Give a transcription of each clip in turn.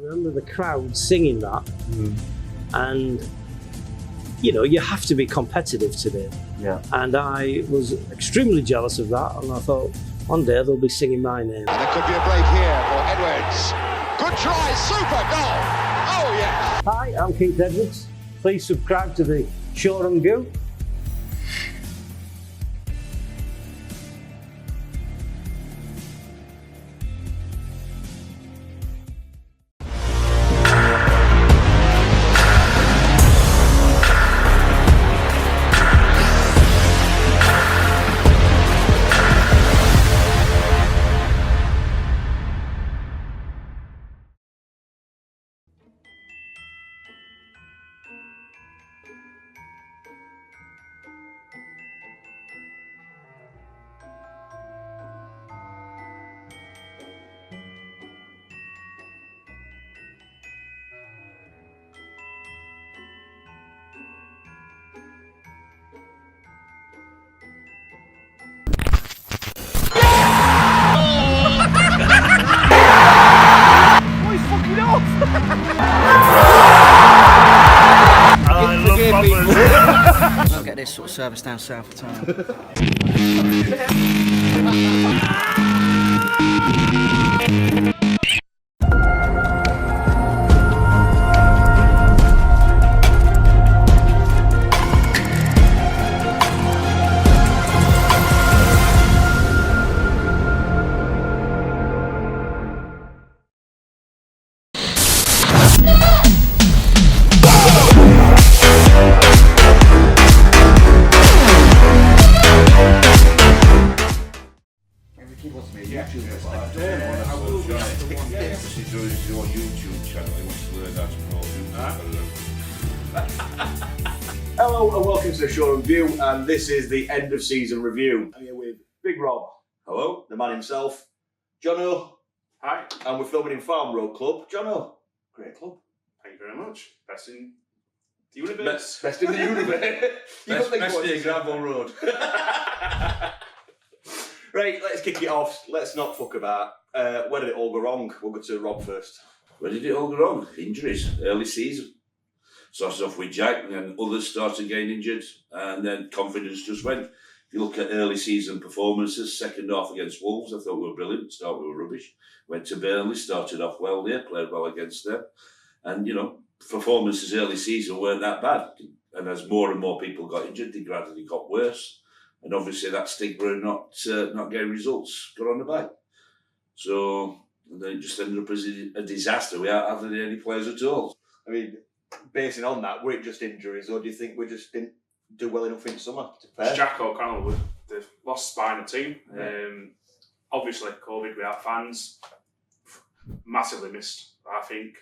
remember the crowd singing that, and you know, you have to be competitive today. Yeah. And I was extremely jealous of that, and I thought one day they'll be singing my name. And there could be a break here for Edwards. Good try, super goal. Oh yes. Hi, I'm Keith Edwards. Please subscribe to the Shoreham View. I'll get this sort of service down south of town. Hello and welcome to the Shoreham View, and this is the end of season review. I'm here with Big Rob. Hello. The man himself. Jono. Hi. And we're filming in Farm Road Club. Jono, great club. Thank you very much. Best in the universe. Best in the universe. Best in Gravel Road. Right, let's kick it off. Let's not fuck about. Where did it all go wrong? We'll go to Rob first. Where did it all go wrong? Injuries, early season. Started off with Jack, and then others started getting injured, and then confidence just went. If you look at early season performances, second half against Wolves, I thought we were brilliant. Start we were rubbish. Went to Burnley, started off well there, played well against them, and you know, performances early season weren't that bad. And as more and more people got injured, they gradually got worse, and obviously that stigma of not getting results got on the back. So and then it just ended up as a disaster without having any players at all. I mean, basing on that, were it just injuries, or do you think we just didn't do well enough in summer? Jack O'Connell was the lost spine of the team. Obviously, COVID without fans, massively missed, I think.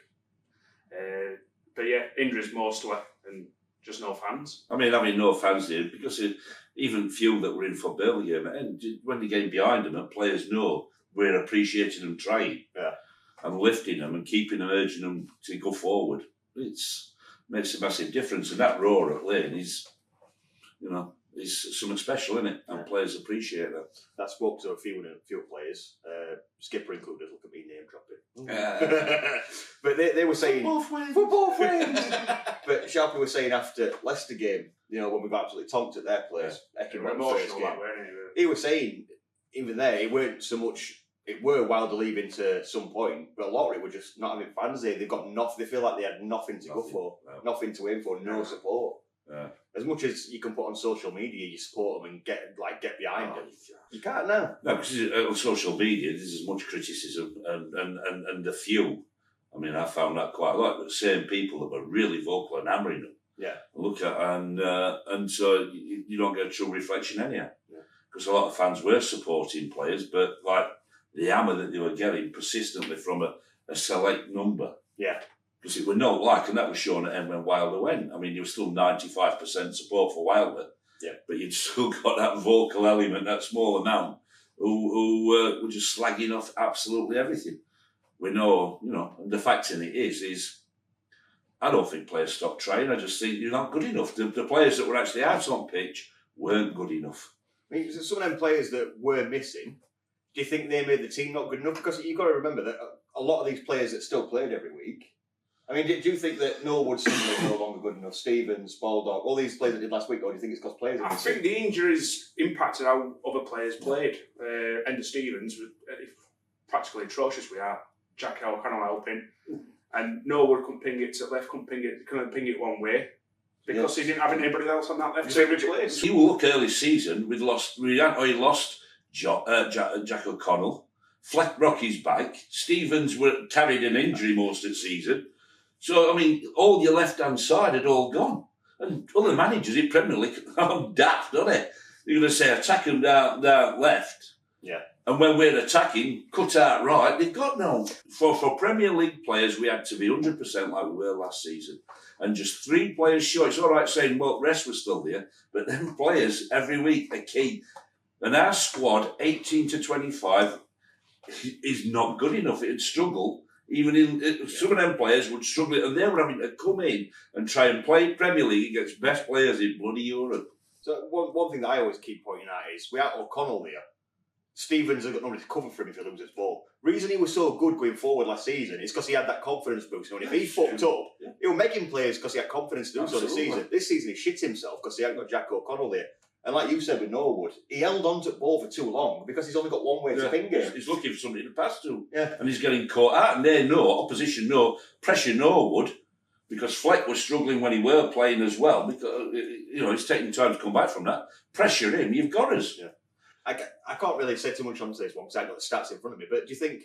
But yeah, injuries mostly, and just no fans. I mean, having no fans here, because even few that were in for Burnley game, and when they get behind them, and players know we're appreciating them trying, and lifting them and keeping them, urging them to go forward. It makes a massive difference, and that roar at Lane is something special, isn't it? And players appreciate that. That spoke to a few players, Skipper included. Look at me name dropping. But they were saying football friends. But Sharpie was saying after Leicester game, you know, when we've absolutely tonked at their place, emotional that way, anyway. He was saying even there it weren't so much. It were wild to leave into some point, but a lot of it were just not having fans there. They've got nothing. They feel like they had nothing to go for, nothing to aim for, no support. Yeah. As much as you can put on social media, you support them and get behind them. You can't now. No, because on social media, there's as much criticism and the few. I mean, I found that quite a lot. But the same people that were really vocal and hammering them. Yeah. Look at and so you don't get a true reflection anyhow. Because a lot of fans were supporting players, but like the hammer that they were getting persistently from a select number. Yeah. Because it was no like, and that was shown at end when Wilder went. I mean, you were still 95% support for Wilder. Yeah. But you'd still got that vocal element, that small amount, who were just slagging off absolutely everything. We know, you know, and the fact in it is I don't think players stopped trying. I just think you're not good enough. The players that were actually out on pitch weren't good enough. I mean, some of them players that were missing, do you think they made the team not good enough? Because you've got to remember that a lot of these players that still played every week. I mean, do you think that Norwood's simply no longer good enough? Stevens, Baldock, all these players that did last week, or do you think it's because players? I think the injuries impacted how other players played. Enda Stevens was practically atrocious. We are Jack O'Connell helping, and Norwood couldn't ping it to left, couldn't ping it one way because he didn't have anybody else on that left to replace. You look early season, we lost Jack O'Connell, Fleck Rocky's back, Stevens carried an injury most of the season. So, I mean, all your left-hand side had all gone. And other managers in Premier League are daft, don't they? You're going to say, attack them down left. Yeah. And when we're attacking, cut out right, they've got no. For Premier League players, we had to be 100% like we were last season. And just 3 players short. It's all right saying, well, the rest was still there. But them players, every week, are key. And our squad, 18 to 25, is not good enough. It'd struggle. Even some of them players would struggle, and they were having to come in and try and play Premier League against best players in bloody Europe. So one thing that I always keep pointing out is we had O'Connell there. Stevens has got nobody to cover for him if he loses ball. Reason he was so good going forward last season is because he had that confidence boost. And if he fucked up, he was making players because he had confidence to do so this season. This season he shit himself because he hadn't got Jack O'Connell there. And like you said with Norwood, he held on to the ball for too long because he's only got one way to ping it. He's looking for somebody to pass to. Yeah. And he's getting caught out. And they know, opposition know, pressure Norwood, because Fleck was struggling when he were playing as well, because, it's taking time to come back from that. Pressure him, you've got us. Yeah. I can't really say too much onto this one because I haven't got the stats in front of me, but do you think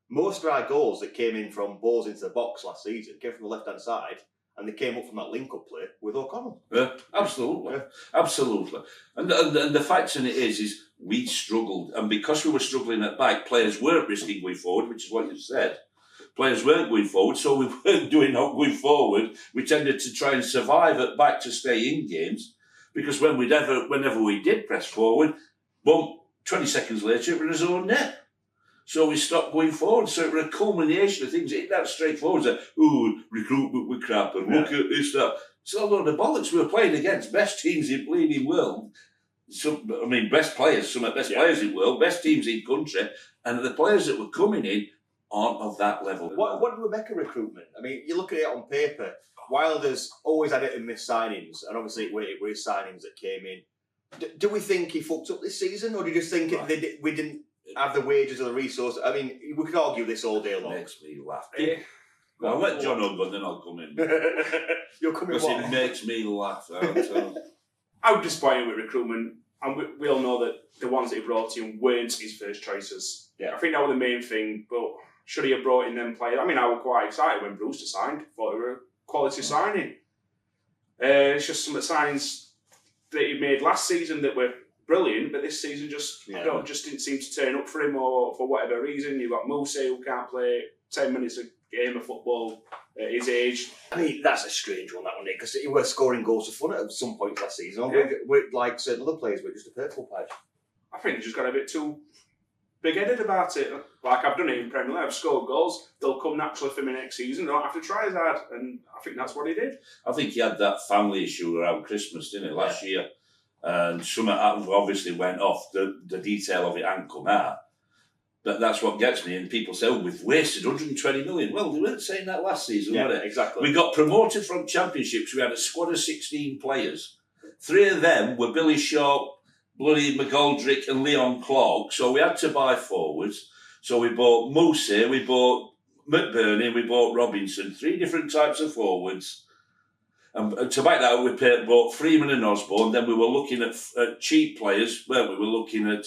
most of our goals that came in from balls into the box last season came from the left-hand side? And they came up from that link-up play with O'Connell. Yeah, absolutely. Yeah. Absolutely. And the fact in it is we struggled. And because we were struggling at back, players weren't risking going forward, which is what you said. Players weren't going forward, so we weren't doing not going forward. We tended to try and survive at back to stay in games. Because whenever we did press forward, boom, 20 seconds later, it was his own net. So we stopped going forward. So it was a culmination of things. It ain't that straightforward. It's like, recruitment with crap and look at this, that. It's a load of bollocks. We were playing against best teams in bleeding world. Best players, some of the best players in the world, best teams in country. And the players that were coming in aren't of that level. What do we make of Recruitment? I mean, you look at it on paper, Wilder's always had it in missed signings. And obviously it were his signings that came in. Do we think he fucked up this season? Or do you just think we didn't have the wages or the resources? I mean, we could argue this all day long. It makes me laugh. I'll let John on go, then I'll come in. You'll come in because it makes me laugh. I'm disappointed with Recruitment, and we all know that the ones that he brought in weren't his first choices. Yeah. I think that was the main thing, but should he have brought in them players? I mean, I was quite excited when Brewster signed. Thought it were a quality signing. It's just some of the signings that he made last season that were brilliant, but this season just didn't seem to turn up for him, or for whatever reason. You've got Mose who can't play 10 minutes a game of football at his age. I mean, that's a strange one, that one, because he was scoring goals for fun at some points last season. Yeah. With like certain other players, were just a purple patch. I think he just got a bit too big-headed about it. Like, I've done it in Premier League, I've scored goals, they'll come naturally for me next season, I don't have to try as hard, and I think that's what he did. I think he had that family issue around Christmas, didn't he, last year? And some of that obviously went off. The detail of it hadn't come out. But that's what gets me. And people say, we've wasted 120 million. Well, they weren't saying that last season, were they? Exactly. We got promoted from championships. We had a squad of 16 players. 3 of them were Billy Shaw, bloody McGoldrick and Leon Clark. So we had to buy forwards. So we bought Mose, we bought McBurney, we bought Robinson. 3 different types of forwards. And to back that up, we bought Freeman and Osborne. Then we were looking at cheap players. Well, we were looking at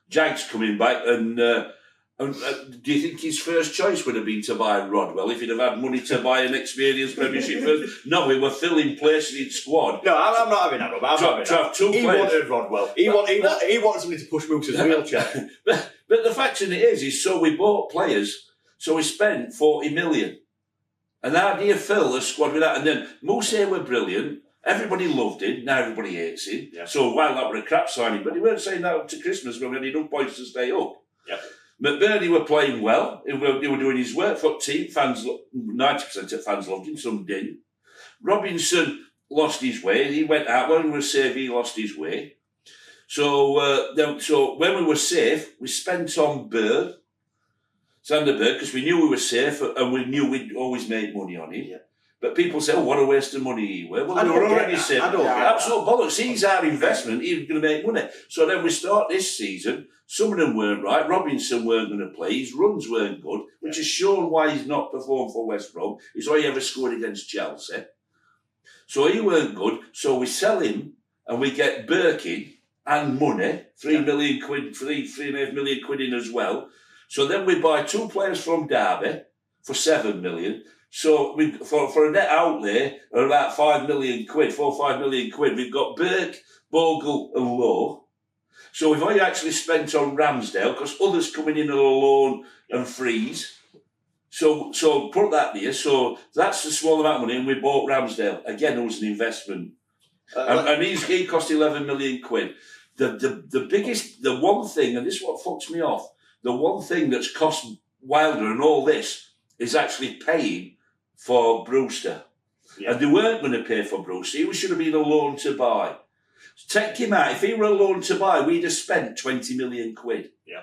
Jags coming back. And do you think his first choice would have been to buy Rodwell if he'd have had money to buy an experienced Premiership first? No, we were filling places in squad. No, I'm not having that, Rob. He wanted Rodwell. He wanted somebody to push Moose's wheelchair. But the fact in it is so we bought players. So we spent 40 million. And how do you fill a squad with that? And then Mose were brilliant. Everybody loved him. Now everybody hates him. Yeah. So while that were a crap signing, but they weren't saying that up to Christmas when we had enough points to stay up. Yeah. McBurney were playing well. He were doing his work for the team. 90% of fans loved him, some didn't. Robinson lost his way. He went out. When we were safe, he lost his way. So when we were safe, we spent on Bird. Sander Berg, because we knew we were safe and we knew we'd always make money on him. Yeah. But people say, what a waste of money he were. Well, I we don't were get already that. safe. I don't get that. Absolute bollocks. He's our investment. He's going to make money. So then we start this season. Some of them weren't right. Robinson weren't going to play. His runs weren't good, which has shown why he's not performed for West Brom. He's only ever scored against Chelsea. So he weren't good. So we sell him and we get Birkin and money, 3 million quid, 3.5 million quid in as well. So then we buy 2 players from Derby for 7 million. So we for a net outlay of about 5 million quid, 4 or 5 million quid, we've got Burke, Bogle and Lowe. So we've only actually spent on Ramsdale because others coming in on a loan and freeze. So put that there. So that's a small amount of money, and we bought Ramsdale. Again, it was an investment. And he cost 11 million quid. The biggest, the one thing, and this is what fucks me off, the one thing that's cost Wilder and all this is actually paying for Brewster. Yeah. And they weren't going to pay for Brewster. He should have been a loan to buy. Take him out. If he were a loan to buy, we'd have spent 20 million quid. Yeah.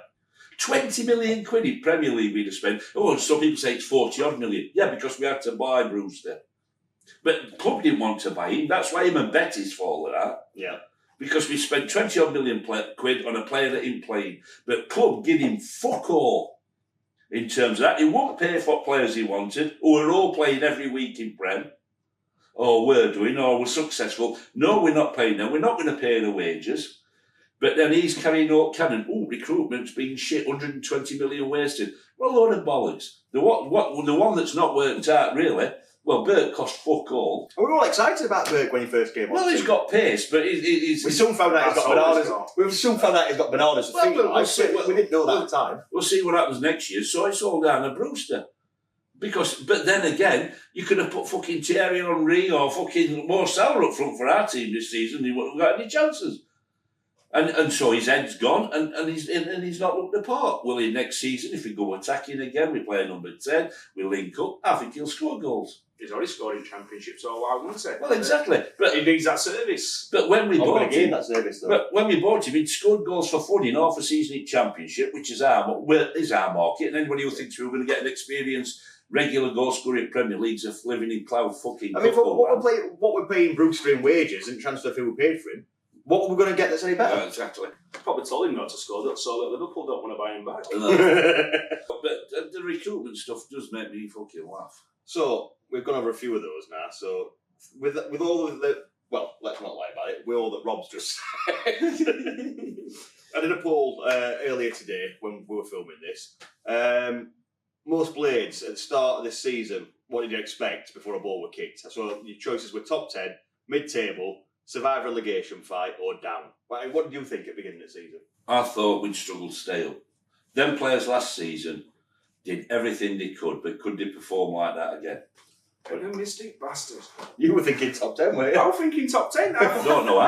20 million quid in Premier League we'd have spent. Oh, some people say it's 40 odd million. Yeah, because we had to buy Brewster. But the club didn't want to buy him. That's why him and Betty's fall of that. Yeah. Because we spent 20 odd million quid on a player that ain't playing. But club give him fuck all in terms of that. He won't pay for players he wanted, who are all playing every week in Prem. Or we're doing, or we're successful. No, we're not paying them. We're not going to pay the wages. But then he's carrying out cannon. Oh, recruitment's been shit, 120 million wasted. Well, a load of bollocks. The one that's not worked out, really, well, Burke cost fuck all. And we were all excited about Burke when he first came on. Well, he's got pace, but he's... We soon found out he's got bananas. We soon found out he's got bananas for feet. We didn't know that at the time. We'll see what happens next year. So it's all down to Brewster. But then again, you could have put fucking Thierry Henry or fucking Mo Salah up front for our team this season. He wouldn't have got any chances. And so his head's gone, and he's not looked the part. Will he next season, if we go attacking again, we play number 10, we link up, I think he'll score goals. He's already scored in championships all out, wouldn't he? Well, exactly. But he needs that service. But when we bought him, that service, though. But when we bought him, he'd scored goals for fun in half a season in championship, which is our market. And anybody who thinks we were going to get an experienced regular goal scorer in Premier League's of living in cloud fucking. I mean, what we're paying Brewster in wages and transfer fee we paid for him. What are we going to get that's any better? Exactly. Probably told him not to score, so that Liverpool don't want to buy him back. But the recruitment stuff does make me fucking laugh. So we've gone over a few of those now. So with all of the, well, let's not lie about it. With all that Rob's just said, I did a poll earlier today when we were filming this. Most blades at the start of this season, what did you expect before a ball were kicked? So your choices were top 10, mid-table, survive relegation fight, or down. What did you think at the beginning of the season? I thought we'd struggle to stay up. Them players last season did everything they could, but could they perform like that again? What a mystic bastard. You were thinking top 10, weren't you? I was thinking top 10. I don't know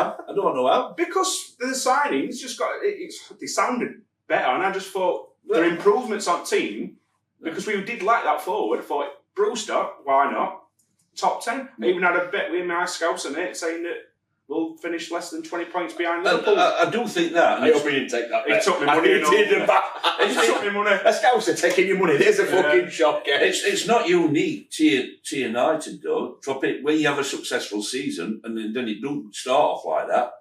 how. Because the signings just they sounded better, and I just thought their improvements on team, because we did like that forward, I thought, Brewster, why not? Top 10. I even had a bet with my scouts and it saying that we'll finish less than 20 points behind Liverpool. I do think that. I hope he didn't take that bet. He took me money. He took me money. A scouts are taking your money. There's a fucking shock. It's not unique to United, though. When you have a successful season and then it don't start off like that,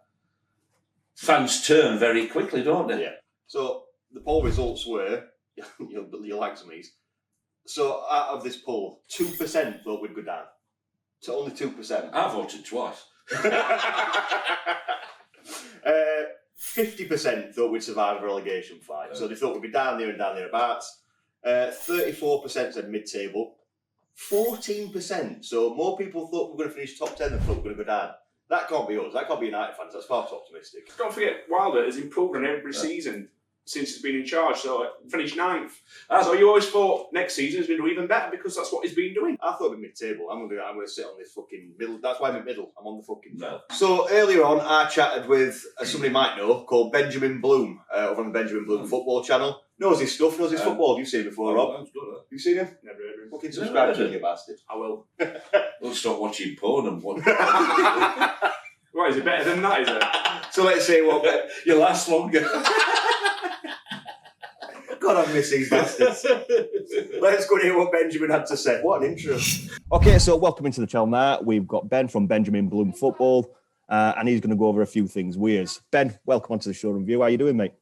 fans turn very quickly, don't they? Yeah. So the poll results were, you'll like some of these. So out of this poll, 2% thought we'd go down. So only 2%. I voted twice. 50% thought we'd survive a relegation fight. So they thought we'd be down there and down thereabouts. 34% said mid-table. 14%. So more people thought we were going to finish top 10 than thought we were going to go down. That can't be us. That can't be United fans. That's far too optimistic. Don't forget, Wilder has improved on every season since he's been in charge. So finished 9th. So you always thought next season he's going to do even better because that's what he's been doing. I thought it'd be mid-table. I'm going to sit on this fucking middle. That's why I'm in middle. I'm on the fucking middle. So earlier on, I chatted with somebody you might know called Benjamin Bloom over on the Benjamin Bloom football channel. Knows his stuff, knows his football. Have you seen him before, Rob? You seen him? Never heard of him. Fucking subscribe to him, you bastard. I will. We'll stop watching porn and watch. Right, is it better than that, is it? So let's say what you last longer. God, I miss these bastards. Let's go and hear what Benjamin had to say. What an intro. Okay, so welcome into the channel now. We've got Ben from Benjamin Bloom Football, and he's going to go over a few things weird. Ben, welcome onto the Shoreham View. How are you doing, mate?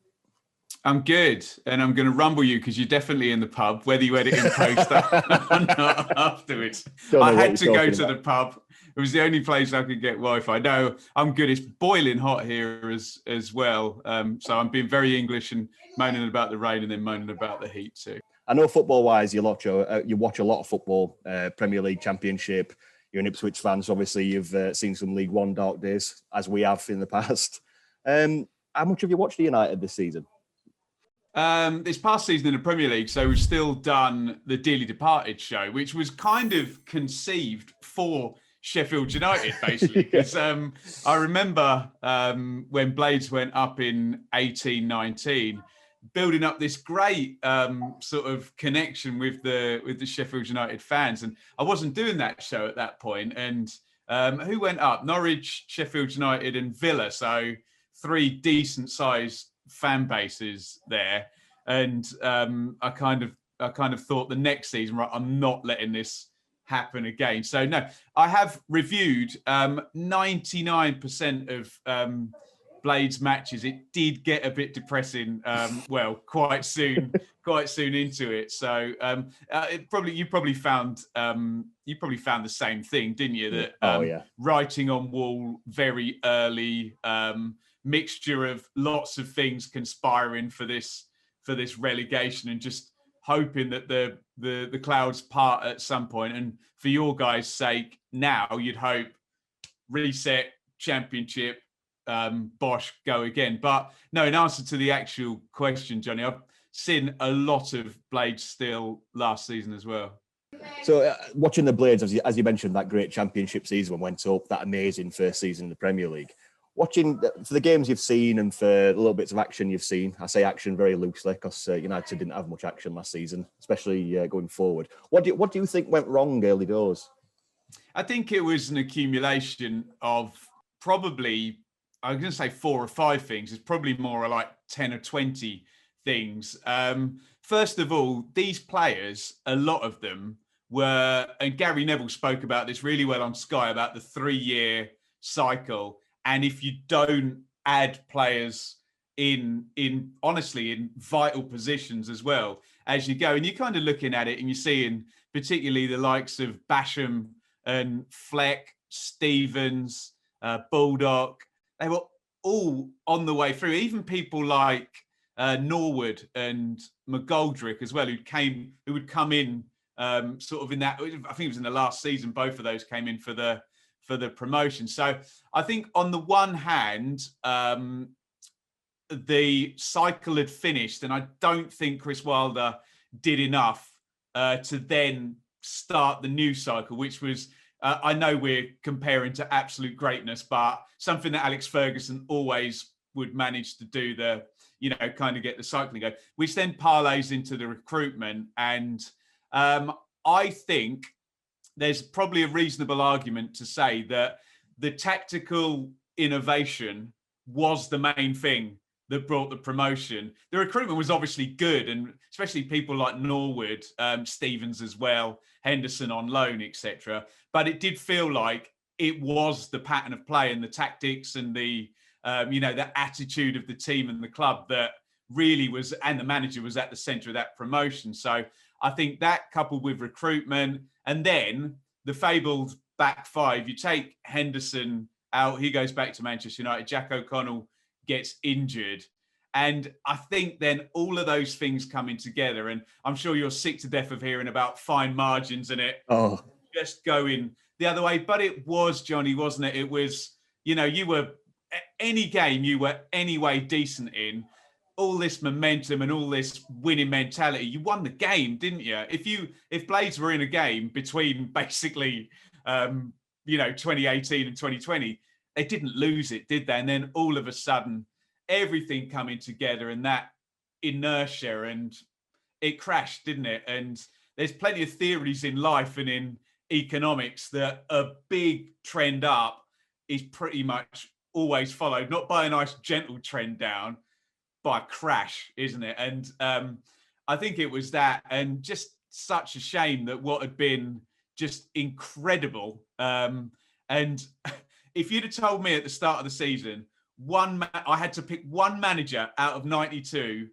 I'm good, and I'm going to rumble you because you're definitely in the pub, whether you edit in post or not afterwards. I had to go to the pub. It was the only place I could get Wi-Fi. No, I'm good. It's boiling hot here as well. So I'm being very English and moaning about the rain and then moaning about the heat too. I know football-wise, you watch a lot of football, Premier League, Championship. You're an Ipswich fan, so obviously you've seen some League One dark days, as we have in the past. How much have you watched the United this season? This past season in the Premier League, so we've still done the Dearly Departed show, which was kind of conceived for Sheffield United, basically. Because I remember when Blades went up in 18-19, building up this great sort of connection with the Sheffield United fans, and I wasn't doing that show at that point. And who went up? Norwich, Sheffield United, and Villa. So 3 decent-sized fan bases there, and I kind of thought the next season, right, I'm not letting this happen again. So no, I have reviewed 99% of Blades matches. It did get a bit depressing, quite soon into it. So you probably found the same thing, didn't you? That writing on wall very early. Mixture of lots of things conspiring for this relegation, and just hoping that the clouds part at some point. And for your guys' sake, now you'd hope reset, Championship, Bosch, go again. But no, in answer to the actual question, Johnny, I've seen a lot of Blades still last season as well. So watching the Blades, as you mentioned, that great Championship season went up, that amazing first season in the Premier League. Watching for the games you've seen and for the little bits of action you've seen, I say action very loosely because United didn't have much action last season, especially going forward. What do you think went wrong early doors? I think it was an accumulation of probably, I'm going to say 4 or 5 things. It's probably more like 10 or 20 things. First of all, these players, a lot of them were, and Gary Neville spoke about this really well on Sky, about the 3-year cycle. And if you don't add players in vital positions as well as you go, and you're kind of looking at it and you're seeing particularly the likes of Basham and Fleck, Stevens, Baldock, they were all on the way through. Even people like Norwood and McGoldrick as well, who would come in sort of in that, I think it was in the last season, both of those came in for the promotion. So I think on the one hand, the cycle had finished, and I don't think Chris Wilder did enough to then start the new cycle, which was, I know we're comparing to absolute greatness, but something that Alex Ferguson always would manage to do, kind of get the cycling going, which then parlays into the recruitment. And I think there's probably a reasonable argument to say that the tactical innovation was the main thing that brought the promotion. The recruitment was obviously good, and especially people like Norwood, Stevens as well, Henderson on loan, etc. But it did feel like it was the pattern of play and the tactics and the attitude of the team and the club that really was, and the manager was at the centre of that promotion. So I think that, coupled with recruitment, and then the fabled back 5, you take Henderson out, he goes back to Manchester United, Jack O'Connell gets injured. And I think then all of those things coming together, and I'm sure you're sick to death of hearing about fine margins and it just going the other way. But it was, Johnny, wasn't it? It was, you were, any game you were anyway decent in, all this momentum and all this winning mentality, you won the game, didn't you? If Blades were in a game between basically, 2018 and 2020, they didn't lose it, did they? And then all of a sudden, everything coming together and that inertia, and it crashed, didn't it? And there's plenty of theories in life and in economics that a big trend up is pretty much always followed, not by a nice gentle trend down, by a crash, isn't it? And I think it was that, and just such a shame that what had been just incredible. And if you'd have told me at the start of the season, I had to pick one manager out of 92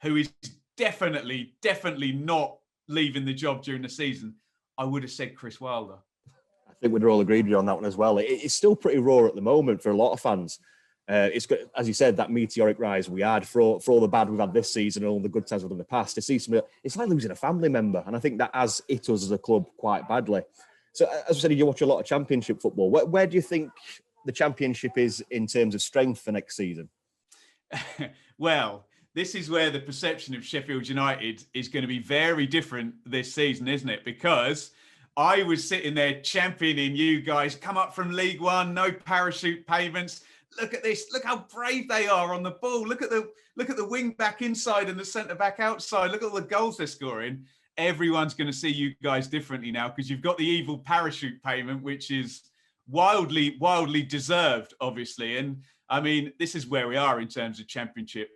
who is definitely not leaving the job during the season, I would have said Chris Wilder. I think we'd all agreed with you on that one as well. It's still pretty raw at the moment for a lot of fans. It's got, as you said, that meteoric rise we had for all the bad we've had this season and all the good times we've done in the past. To see some, it's like losing a family member, and I think that has hit us as a club quite badly. So, as I said, you watch a lot of Championship football. Where do you think the Championship is in terms of strength for next season? Well, this is where the perception of Sheffield United is going to be very different this season, isn't it? Because I was sitting there championing you guys, come up from League One, no parachute payments. Look at this. Look how brave they are on the ball. Look at the wing back inside and the centre back outside. Look at all the goals they're scoring. Everyone's going to see you guys differently now because you've got the evil parachute payment, which is wildly deserved, obviously. And I mean, this is where we are in terms of Championship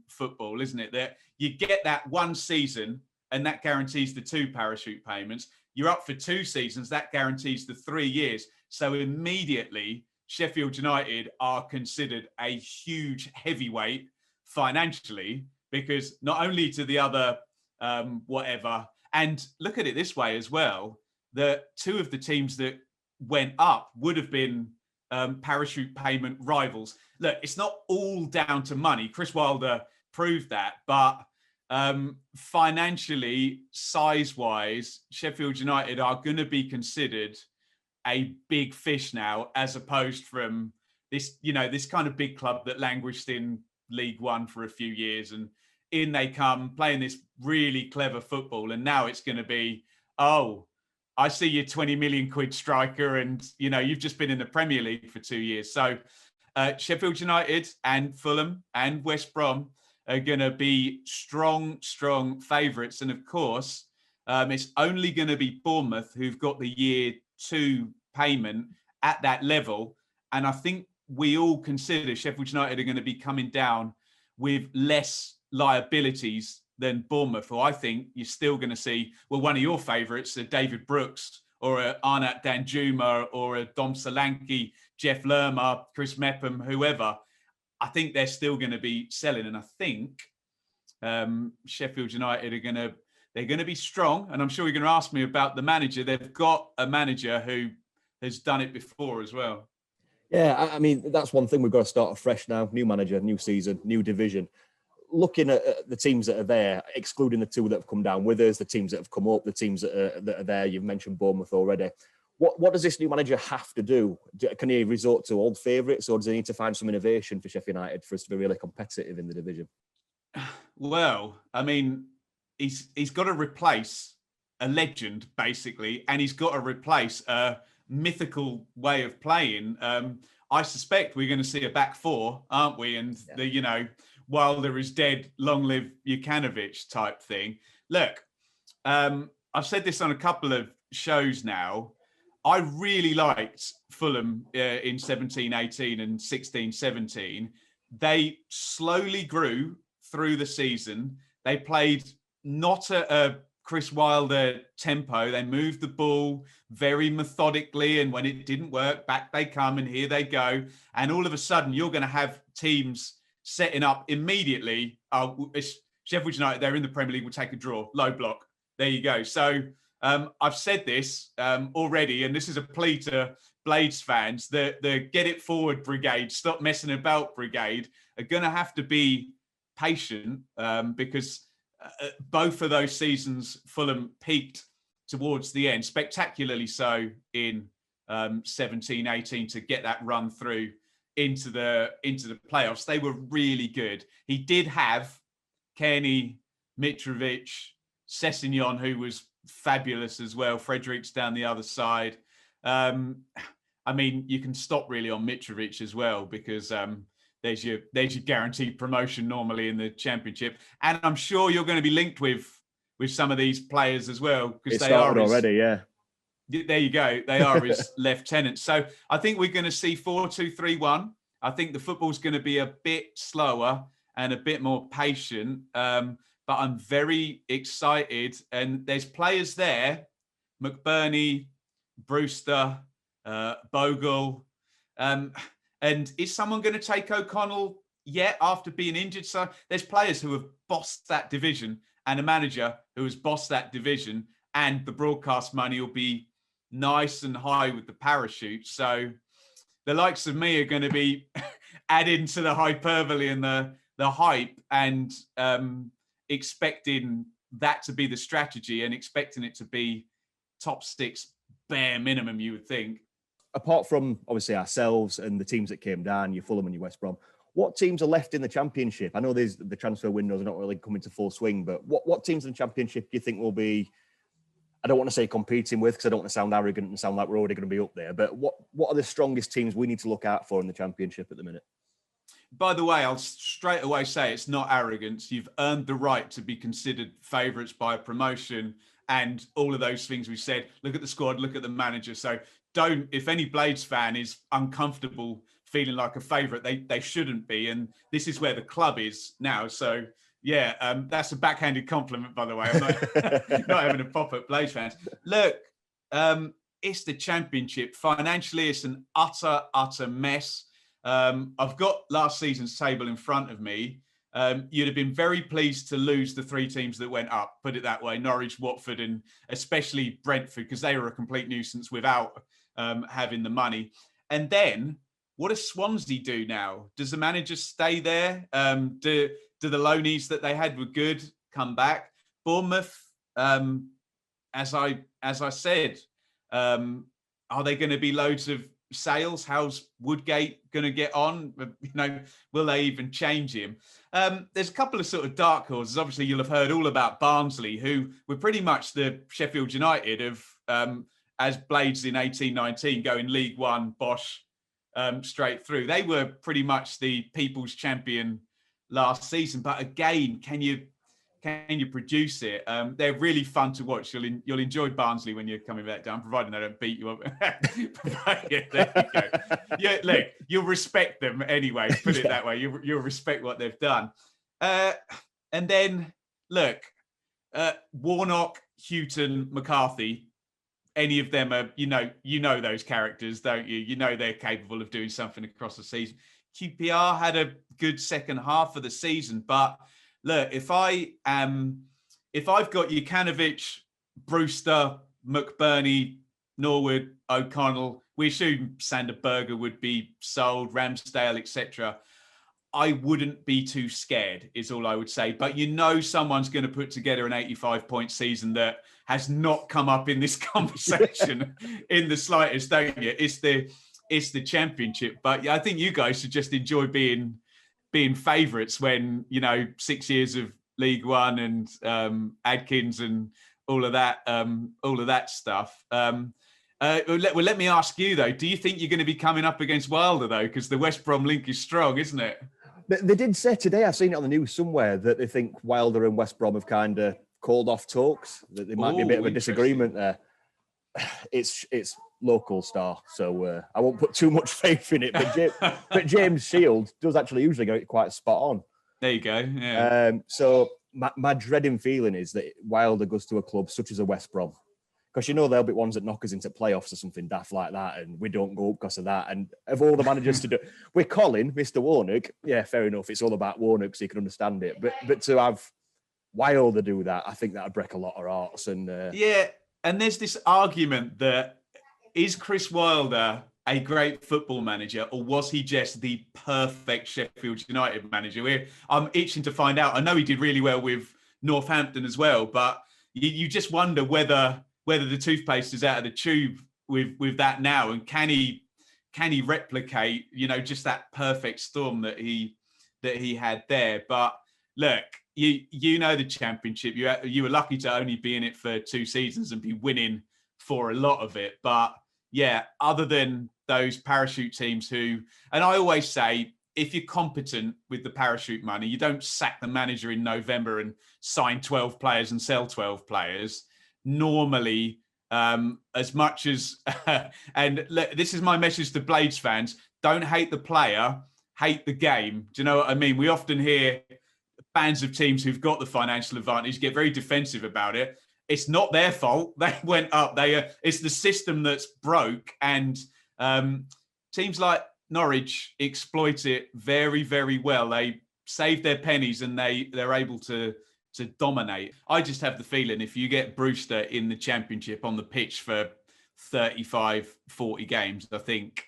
football, isn't it? That you get that one season and that guarantees the 2 parachute payments. You're up for 2 seasons, that guarantees the 3 years. So immediately, Sheffield United are considered a huge heavyweight financially, because not only to the other whatever, and look at it this way as well, the 2 of the teams that went up would have been parachute payment rivals. Look, it's not all down to money. Chris Wilder proved that, but financially, size-wise, Sheffield United are going to be considered a big fish now, as opposed from this, this kind of big club that languished in League One for a few years, and in they come playing this really clever football, and now it's going to be, oh, I see you 20 million quid striker, and you've just been in the Premier League for 2 years. So Sheffield United and Fulham and West Brom are going to be strong favourites, and of course it's only going to be Bournemouth who've got the year 2 payment at that level, and I think we all consider Sheffield United are going to be coming down with less liabilities than Bournemouth, who I think you're still going to see, well, one of your favourites, David Brooks or Arnat Danjuma or Dom Solanke, Jeff Lerma, Chris Mepham, whoever. I think they're still going to be selling, and I think Sheffield United they're going to be strong, and I'm sure you're going to ask me about the manager. They've got a manager who has done it before as well. Yeah, I mean, that's one thing. We've got to start afresh now. New manager, new season, new division. Looking at the teams that are there, excluding the 2 that have come down with us, the teams that have come up, the teams that are there, you've mentioned Bournemouth already. What does this new manager have to do? Can he resort to old favourites, or does he need to find some innovation for Sheffield United for us to be really competitive in the division? Well, I mean, he's got to replace a legend, basically, and he's got to replace a mythical way of playing. I suspect we're going to see a back 4, aren't we? And Wilder is dead, long live Jokanović type thing. Look, I've said this on a couple of shows now. I really liked Fulham in 17-18 and 16-17. They slowly grew through the season. They played not at a Chris Wilder tempo. They moved the ball very methodically, and when it didn't work, back they come, and here they go. And all of a sudden, you're going to have teams setting up immediately. Sheffield United, they're in the Premier League, will take a draw, low block. There you go. So I've said this already, and this is a plea to Blades fans. The Get It Forward brigade, stop messing about brigade, are going to have to be patient because both of those seasons, Fulham peaked towards the end, spectacularly so in 17-18 to get that run through into the playoffs. They were really good. He did have Kenny, Mitrovic, Sessegnon, who was fabulous as well. Fredericks down the other side. I mean, you can stop really on Mitrovic as well, because there's your guaranteed promotion normally in the Championship, and I'm sure you're going to be linked with some of these players as well, because they are already. Yeah, there you go. They are his lieutenants. So I think we're going to see 4-2-3-1. I think the football's going to be a bit slower and a bit more patient. but I'm very excited. And there's players there, McBurney, Brewster, Bogle. And is someone going to take O'Connell yet after being injured? So there's players who have bossed that division and a manager who has bossed that division, and the broadcast money will be nice and high with the parachute. So the likes of me are going to be adding to the hyperbole and the hype, and expecting that to be the strategy and expecting it to be top 6 bare minimum, you would think. Apart from obviously ourselves and the teams that came down, your Fulham and your West Brom, what teams are left in the Championship? I know the transfer windows are not really coming to full swing, but what teams in the Championship do you think will be, I don't want to say competing with, because I don't want to sound arrogant and sound like we're already going to be up there, but what are the strongest teams we need to look out for in the Championship at the minute? By the way, I'll straight away say it's not arrogance. You've earned the right to be considered favourites by a promotion and all of those things we said. Look at the squad, look at the manager. So don't, if any Blades fan is uncomfortable feeling like a favourite, they shouldn't be. And this is where the club is now. So yeah, that's a backhanded compliment, by the way. I'm not having a pop at Blades fans. Look, it's the Championship. Financially, it's an utter mess. I've got last season's table in front of me. You'd have been very pleased to lose the 3 teams that went up, put it that way, Norwich, Watford, and especially Brentford, because they were a complete nuisance without having the money. And then, what does Swansea do now? Does the manager stay there? Do the loanees that they had were good come back? Bournemouth, as I said, are they going to be loads of sales? How's Woodgate going to get on? Will they even change him? There's a couple of sort of dark horses. Obviously, you'll have heard all about Barnsley, who were pretty much the Sheffield United of as Blades in 1819, going League One, Bosch, straight through. They were pretty much the people's champion last season. But again, can you produce it? They're really fun to watch. You'll enjoy Barnsley when you're coming back down, providing they don't beat you up. Yeah, there you go. Yeah, look, you'll respect them anyway. Put it that way. You'll respect what they've done. And then look, Warnock, Houghton, McCarthy. Any of them are, you know those characters, don't you? You know they're capable of doing something across the season. QPR had a good second half of the season, but look, if I've got Jokanović, Brewster, McBurney, Norwood, O'Connell, we assume Sander Berger would be sold, Ramsdale, etc. I wouldn't be too scared, is all I would say. But someone's going to put together an 85-point season that has not come up in this conversation in the slightest, don't you? It's the Championship. But yeah, I think you guys should just enjoy being favourites when 6 years of League One and Adkins and all of that stuff. Let me ask you though: do you think you're going to be coming up against Wilder though? Because the West Brom link is strong, isn't it? They did say today, I've seen it on the news somewhere, that they think Wilder and West Brom have kind of called off talks. That there might be a bit of a disagreement there. It's local star, so I won't put too much faith in it. But James Shield does actually usually get it quite spot on. There you go. Yeah. So my dreading feeling is that Wilder goes to a club such as a West Brom, because they'll be ones that knock us into playoffs or something daft like that, and we don't go up because of that. And of all the managers to do, we're Colin, Mr. Warnock. Yeah, fair enough. It's all about Warnock, so you can understand it. But to have Wilder do that, I think that'd break a lot of hearts. And yeah, and there's this argument that is Chris Wilder a great football manager, or was he just the perfect Sheffield United manager? I'm itching to find out. I know he did really well with Northampton as well, but you just wonder whether the toothpaste is out of the tube with that now, and can he replicate, just that perfect storm that he had there. But look, you know the Championship. You were lucky to only be in it for 2 seasons and be winning for a lot of it. But yeah, other than those parachute teams and I always say, if you're competent with the parachute money, you don't sack the manager in November and sign 12 players and sell 12 players. Normally, as much as, and this is my message to Blades fans, don't hate the player, hate the game. Do you know what I mean? We often hear fans of teams who've got the financial advantage get very defensive about it. It's not their fault. They went up. It's the system that's broke, and teams like Norwich exploit it very, very well. They save their pennies and they're able to dominate. I just have the feeling if you get Brewster in the Championship on the pitch for 35, 40 games, I think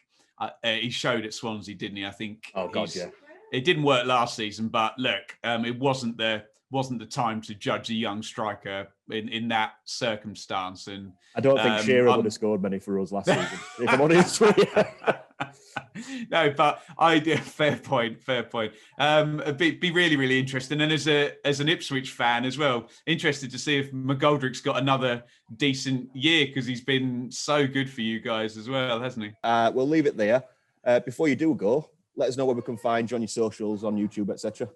he showed at Swansea, didn't he? I think. Oh God, yeah. It didn't work last season, but look, it wasn't the time to judge a young striker in that circumstance. And I don't think Shearer would have scored many for us last season, if I'm honest with you. No, but fair point. It'd be really, really interesting. And as an Ipswich fan as well, interested to see if McGoldrick's got another decent year, because he's been so good for you guys as well, hasn't he? We'll leave it there. Before you do go, let us know where we can find you on your socials, on YouTube, etc.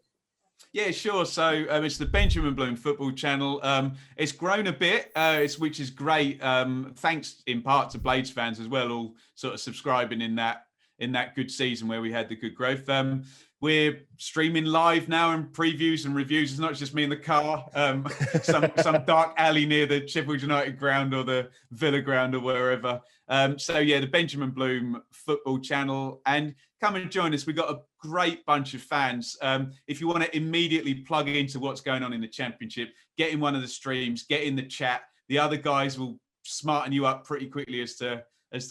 Yeah, sure. So it's the Benjamin Bloom Football Channel. It's grown a bit, which is great. Thanks in part to Blades fans as well, all sort of subscribing in that good season where we had the good growth. We're streaming live now and previews and reviews. It's not just me in the car, some dark alley near the Sheffield United ground or the Villa ground or wherever. The Benjamin Bloom Football Channel, and come and join us. We've got a great bunch of fans. If you want to immediately plug into what's going on in the Championship, get in one of the streams, get in the chat. The other guys will smarten you up pretty quickly as to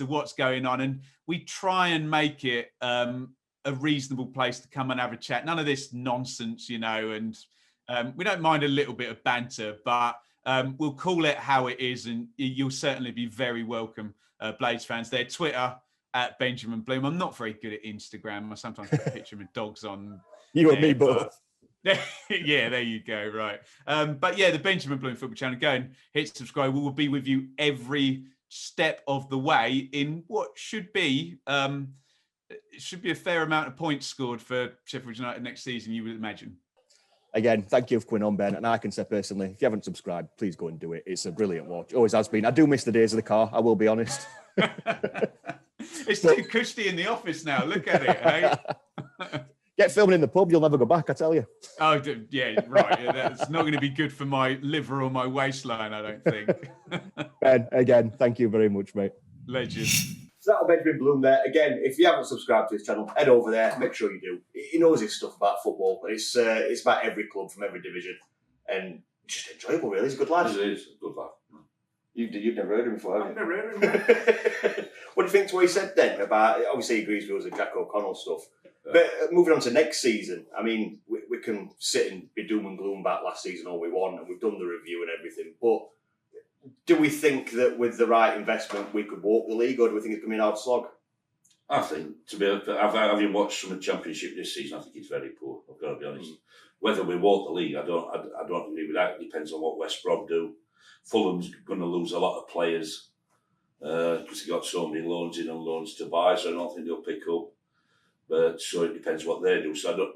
what's going on. And we try and make it a reasonable place to come and have a chat. None of this nonsense, and we don't mind a little bit of banter, but we'll call it how it is, and you'll certainly be very welcome, Blades fans. Their Twitter at Benjamin Bloom. I'm not very good at Instagram. I sometimes put a picture of my dogs on. You and me both. Yeah, there you go. Right. The Benjamin Bloom Football Channel. Go and hit subscribe. We will be with you every step of the way in what should be a fair amount of points scored for Sheffield United next season, you would imagine. Again, thank you for coming on, Ben. And I can say personally, if you haven't subscribed, please go and do it. It's a brilliant watch. Always has been. I do miss the days of the car, I will be honest. It's too cushy in the office now. Look at it, hey? Get filming in the pub, you'll never go back, I tell you. Oh, yeah, right. Yeah, that's not going to be good for my liver or my waistline, I don't think. Ben, again, thank you very much, mate. Legend. So that'll Benjamin Bloom there. Again, if you haven't subscribed to his channel, head over there. Make sure you do. He knows his stuff about football. It's about every club from every division. And just enjoyable, really. He's a good lad. He is a good lad. You've never heard him before, have you? I've never heard of him. What do you think to what he said then about, obviously he agrees with us and Jack O'Connell stuff, but moving on to next season, I mean, we can sit and be doom and gloom about last season all we want, and we've done the review and everything, but do we think that with the right investment we could walk the league, or do we think it's going to be an hard slog? I think, having watched some of the Championship this season, I think it's very poor, I've got to be honest. Whether we walk the league, I don't agree with that. It depends on what West Brom do. Fulham's going to lose a lot of players because they've got so many loans in and loans to buy, so I don't think they'll pick up. But so it depends what they do. So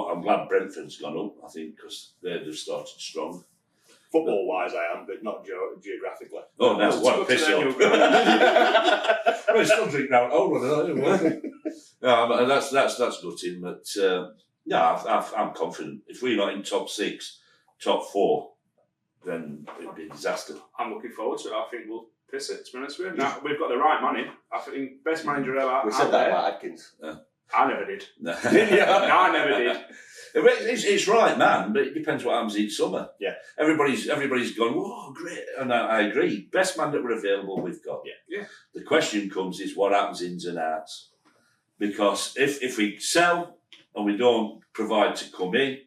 I'm glad Brentford's gone up, I think, because they've started strong. Football-wise, I am, but not geographically. Oh, no, what a piss off. Well, it's still drinking out old one, no, that's gutting, but I'm confident. If we're not in top 6, top 4, then it'd be a disaster. I'm looking forward to it. I think we'll piss it, to be honest with you. Now, we've got the right money. I think best manager ever. We said that about Adkins. I never did. No. No, I never did. It's right, man, but it depends what happens each summer. Yeah. Everybody's gone, whoa, great. And I agree. Best man that we're available, we've got. Yeah. The question comes is what happens ins and outs. Because if we sell and we don't provide to come in,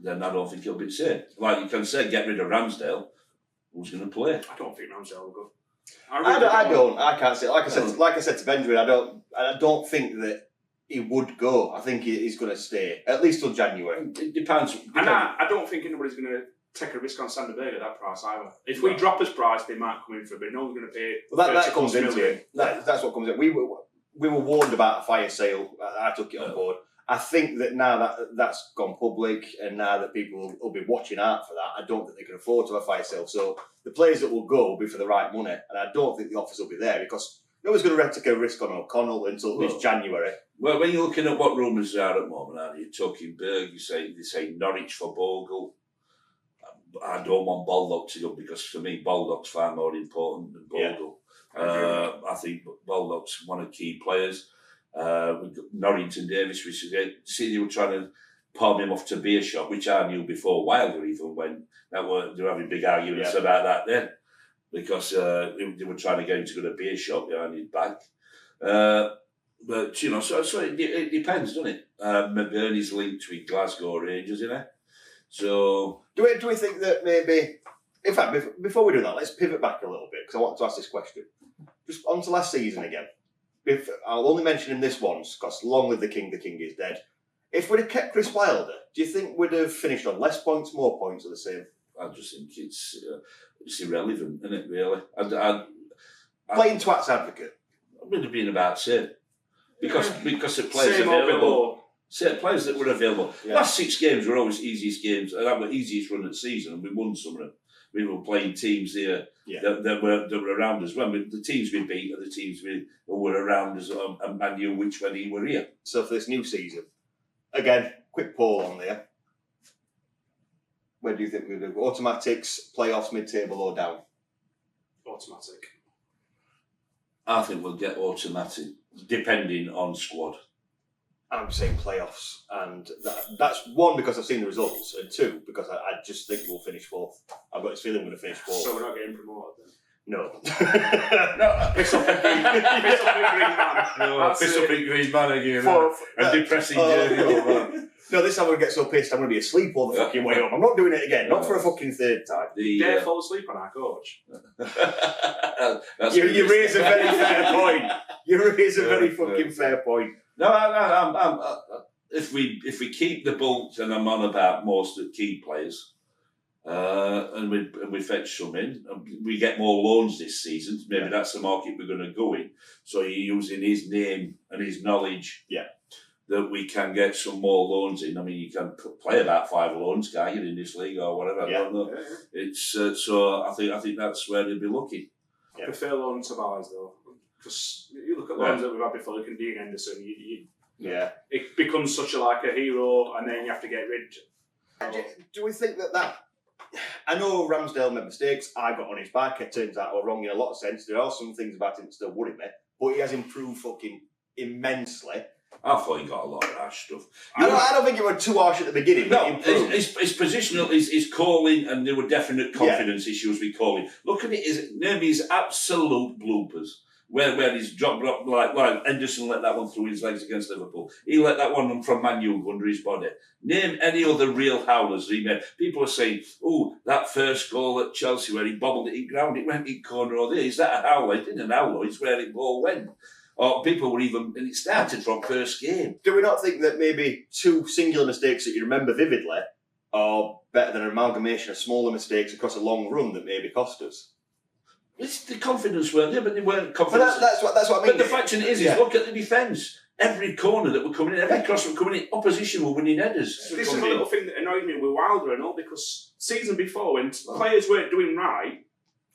then I don't think it'll be the same. Like you can say, get rid of Ramsdale, who's going to play? I don't think Ramsdale will go. I can't say. Like I said to Benjamin, I don't think that he would go. I think he's going to stay at least till January. It depends. And I don't think anybody's going to take a risk on Sander Berg at that price either. If we drop his price, they might come in for a bit. No one's going to pay. Well, that comes into it. That's what comes in. We were warned about a fire sale. I took it on board. I think that now that's gone public, and now that people will be watching out for that, I don't think they can afford to have a fire sale. So the players that will go will be for the right money, and I don't think the offers will be there because No one's going to take a risk on O'Connell until this January. Well, when you're looking at what rumours are at the moment, aren't you? Talking Berg, they say Norwich for Bogle. I don't want Baldock to go because for me, Baldock's far more important than Bogle. I think Baldock's one of the key players. We've got Norrington Davis, which they were trying to palm him off to Beershot, which I knew before Wilder even when they were having big arguments about that then. Because they were trying to get him to go to Beershot behind his back. But, so it depends, doesn't it? McBurney's linked with Glasgow Rangers, So... Do we think that maybe... In fact, before we do that, let's pivot back a little bit, because I want to ask this question. Just on to last season again. I'll only mention him this once, because long live the king is dead. If we'd have kept Chris Wilder, do you think we'd have finished on less points, more points, or the same? I just think it's irrelevant, isn't it, really? Playing twats advocate. I would have been about same. Because the players Same available. Players that were available. Yeah. Last 6 games were always easiest games, and that were easiest run of the season, and we won some of them. We were playing teams there that were around us. Well, the teams we beat are the teams who were around us and knew which way they were here. So for this new season, again, quick poll on there. Where do you think we'll do? Automatics, playoffs, mid-table or down? Automatic. I think we'll get automatic, depending on squad. I'm saying playoffs, and that's one because I've seen the results, and two because I just think we'll finish 4th. I've got this feeling we're going to finish 4th. So we're not getting promoted then? No. Piss off the green man. No, piss up in green man again. A depressing journey. No, this time I'm going to get so pissed I'm going to be asleep all the fucking way home. I'm not doing it again, not for a fucking 3rd time. Dare fall asleep on our coach. You raise a very fair point. You raise a very fucking fair point. No, if we keep the bulk, and I'm on about most of the key players, and we fetch some in, we get more loans this season. Maybe that's the market we're going to go in. So you're using his name and his knowledge. That we can get some more loans in. I mean, you can play about 5 loans, can't you, in this league or whatever? I don't know. It's so I think that's where they'll be looking. I prefer loans to buys though, because you look at loans that we've had before, like Dean Henderson. It becomes such a hero, and then you have to get rid. Do we think that? I know Ramsdale made mistakes. I got on his back. It turns out I was wrong in a lot of sense. There are some things about him that still worry me, but he has improved fucking immensely. I thought he got a lot of harsh stuff. I don't think he went too harsh at the beginning. No, his positional, his calling, and there were definite confidence issues with calling. Look at it, name his absolute bloopers. Where he's dropped up like Henderson let that one through his legs against Liverpool. He let that one from Man U under his body. Name any other real howlers he made. People are saying, "Oh, that first goal at Chelsea where he bobbled it in ground, it went in corner or there. Is that a howler? It didn't howler. It's where it ball went." Or people were even, and it started from first game. Do we not think that maybe 2 singular mistakes that you remember vividly are better than an amalgamation of smaller mistakes across a long run that maybe cost us? It's the confidence weren't there, but they weren't confident. But that's what I mean. But the fact is look at the defence. Every corner that were coming in, every cross were coming in, opposition were winning headers. This is a little thing that annoyed me with Wilder and all, because season before, when players weren't doing right,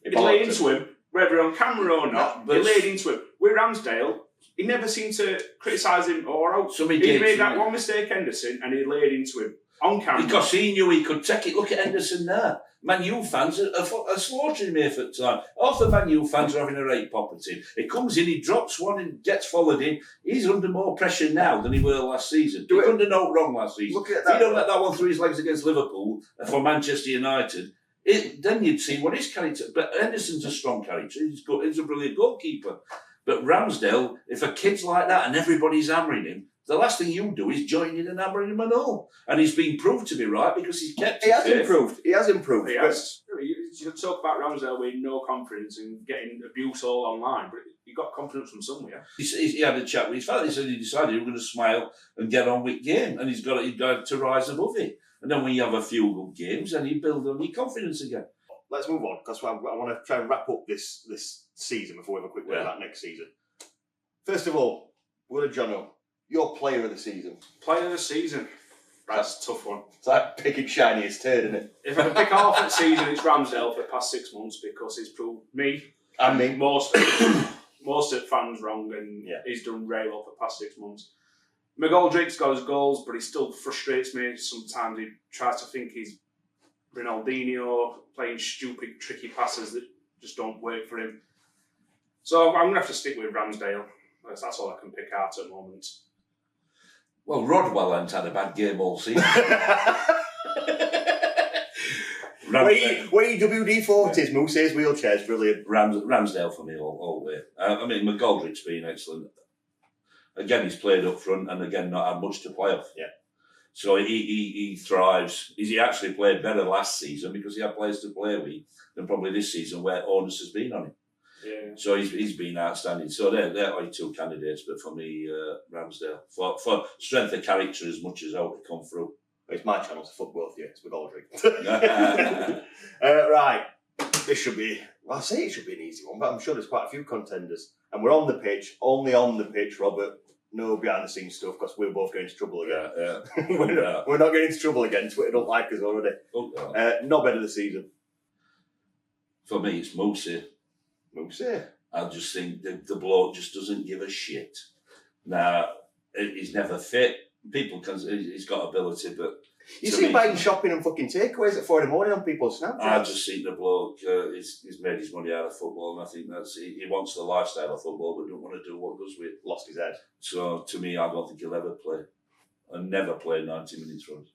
he'd lay into him, whether on camera or not, he laid into him. With Ramsdale, he never seemed to criticise him or out. He made that one mistake, Henderson, and he laid into him on camera. Because he knew he could take it. Look at Henderson there. Man U fans are slaughtering him here for the time. Half the Man U fans are having a right pop at him. He comes in, he drops one and gets followed in. He's under more pressure now than he was last season. He couldn't have no wrong last season. Look at that. If he don't let that one through his legs against Liverpool for Manchester United, then you'd see what his character. But Henderson's a strong character. He's a brilliant goalkeeper. But Ramsdale, if a kid's like that and everybody's hammering him, the last thing you do is join in and hammering him and all. And he's been proved to be right because he's kept He has improved. He has. You talk about Ramsdale with no confidence and getting abuse all online, but he got confidence from somewhere. He had a chat with his father. He said he decided he was going to smile and get on with game, and he's got to rise above it. And then when you have a few good games, then you build on your confidence again. Let's move on, because I want to try and wrap up this season before we have a quick word about next season. First of all, Will Jono, your player of the season. Player of the season. That's a tough one. It's like picking shiniest turd, isn't it? If I can pick half the season, it's Ramsdale for the past 6 months, because he's proved me and me most most of the fans wrong, and he's done very well for the past 6 months. McGoldrick scores goals, but he still frustrates me. Sometimes he tries to think he's Ronaldinho, playing stupid, tricky passes that just don't work for him. So I'm going to have to stick with Ramsdale. That's all I can pick out at the moment. Well, Rodwell hasn't had a bad game all season. WD-40s, Moose's wheelchair's brilliant. Ramsdale for me all the way. I mean, McGoldrick's been excellent. Again, he's played up front and again not had much to play off. Yeah. So he thrives. He actually played better last season because he had players to play with than probably this season where onus has been on him. Yeah. So he's been outstanding. So they're my two candidates, but for me, Ramsdale. For strength of character as much as how to come through. It's my channel to fuck both of you. It's McGoldrick. Right. This should be, well, I say it should be an easy one, but I'm sure there's quite a few contenders. And we're on the pitch, only on the pitch, Robert. No behind the scenes stuff because we're both getting into trouble again. Yeah. we're not getting into trouble again. Twitter don't like us already. Nob Head of the season. For me, it's Moosey. I just think the bloke just doesn't give a shit. Now, he's never fit. People can, he's got ability, but you see him buying shopping and fucking takeaways at 4 in the morning on people's Snapchat. I just think the bloke, he's made his money out of football, and I think he wants the lifestyle of football, but don't want to do what goes with it. Lost his head. So to me, I don't think he'll ever play, and never play 90 minutes for us.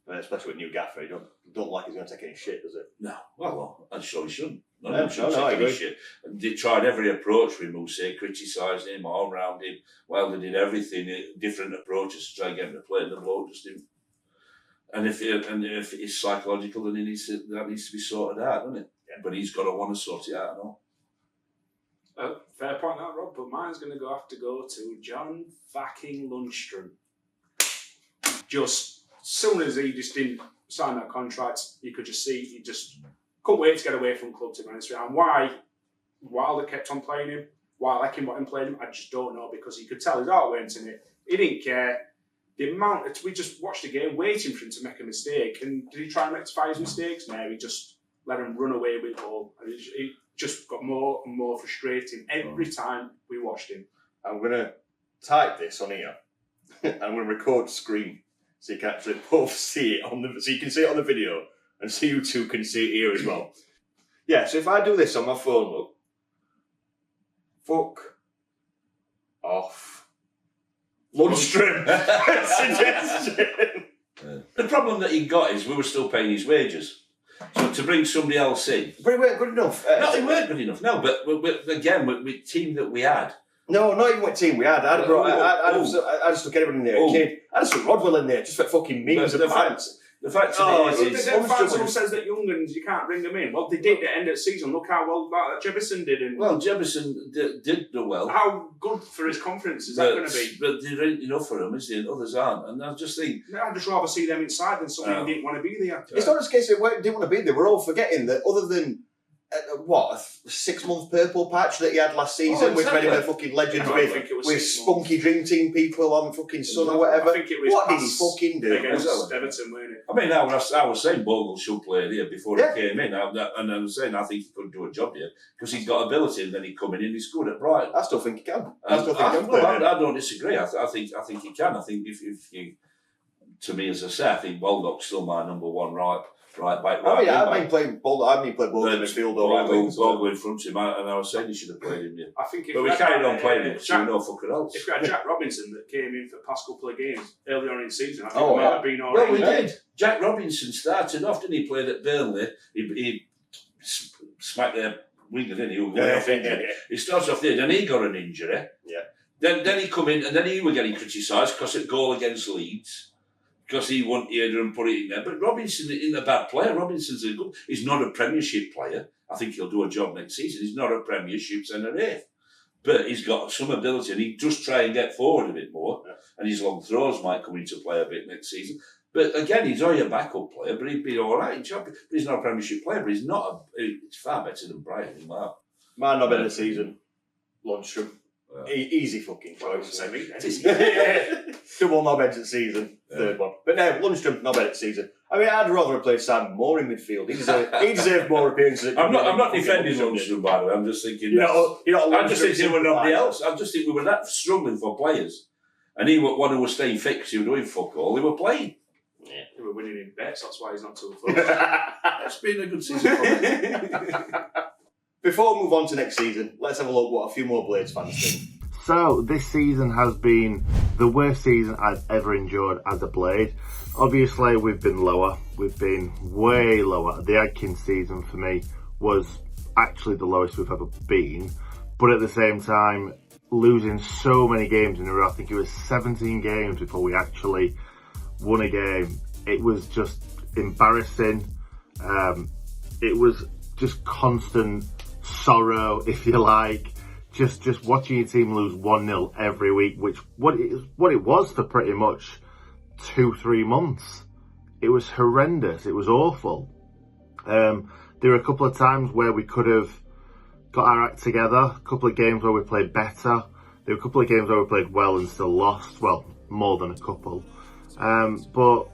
Especially with new gaffer, you don't like he's going to take any shit, does it? No. Well, I'm sure he shouldn't. No, I agree. Shit. They tried every approach with Mousset, criticised him, all round him. Well, they did everything, different approaches to try and get him to play, and the bloke just didn't. And if it's psychological, then that needs to be sorted out, doesn't it? Yeah. But he's got to want to sort it out and all. Fair point, that Rob. But mine's going to have to go to John fucking Lundstrom. Just as soon as he just didn't sign that contract, you could just see he just couldn't wait to get away from club, to be honest. And why Wilder kept on playing him, why Lecking let him play him, I just don't know, because you could tell his heart went in it. He didn't care. The amount we just watched the game waiting for him to make a mistake, and did he try and rectify his mistakes? No, he just let him run away with the ball. And he just got more and more frustrating every time we watched him. I'm going to type this on here. I'm going to record screen so you can actually both see it so you can see it on the video, and so you two can see it here as well. Yeah, so if I do this on my phone, look. Fuck off. Lundstrom. Suggestion. The problem that he got is we were still paying his wages. So to bring somebody else in... But he weren't good enough. No, he weren't good enough, no. But again, with the team that we had... No, not even what team we had. I just took everyone in there. I just took Rodwell in there just for fucking memes and pants. The fact of it is... Someone says that Youngans, you can't bring them in. Well, they did at the end of the season. Look how well Jefferson did. Well, Jefferson did do well. How good for his confidence is that going to be? But there ain't enough for him, is there? And others aren't. And I just think... I'd just rather see them inside than somebody who didn't want to be there. It's not just a case of they didn't want to be there. We're all forgetting that other than... a 6-month purple patch that he had last season with many of the fucking legends with spunky dream team people on fucking Sun or whatever. I think it was what did he fucking do? Against Everton, weren't it? I mean, I was saying Bogle should play here before he came in, and I was saying I think he could do a job here because he's got ability, and then he coming in, he's good at Brighton. I still think he can. I don't disagree. I think he can. I think if you, to me, as I say, I think Baldock's still my number one right back. I mean, playing Bogle in midfield or right wing. Bogle in front of him, and I was saying he should have played him. Yeah. I think but we carried on playing him, so no fucker else. If we had Jack Robinson that came in for the past couple of games earlier on in the season, I think it might have been all right. Well, we did. Jack Robinson started off, didn't he? Played at Burnley. He smacked their winger, didn't he? He started off there, then he got an injury. Yeah. Then he come in, and then he was getting criticised because of goal against Leeds. Because he wanted to and put it in there. But Robinson isn't a bad player. He's not a Premiership player. I think he'll do a job next season. He's not a Premiership centre-half. But he's got some ability, and he just try and get forward a bit more. Yeah. And his long throws might come into play a bit next season. But again, he's only a backup player, but he'd be all right. But he's not a Premiership player, but he's far better than Brian. My Nob Head of the season, Lundstrom. Easy fucking Well, choice. say me then. Double Nob Heads at season, third one. But no, Lundstrom, Nob Head at season. I mean, I'd rather have played Sam Moore in midfield. He deserved more appearances. I'm not defending Lundstrom, by the way. I'm just thinking. I just think there were nobody else. I just think we were that struggling for players. And he was one who was staying fit because he was doing fuck all. They were playing. Yeah. They were winning in bets, that's why he's not too full. It's been a good season for him. Before we move on to next season, let's have a look what a few more Blades fans think. So, this season has been the worst season I've ever enjoyed as a Blade. Obviously, we've been lower. We've been way lower. The Adkins season, for me, was actually the lowest we've ever been. But at the same time, losing so many games in a row, I think it was 17 games before we actually won a game. It was just embarrassing. It was just constant sorrow, if you like. Just watching your team lose 1-0 every week, which what it was for pretty much 2-3 months. It was horrendous. It was awful. There were a couple of times where we could have got our act together. A couple of games where we played better. There were a couple of games where we played well and still lost. Well, more than a couple. But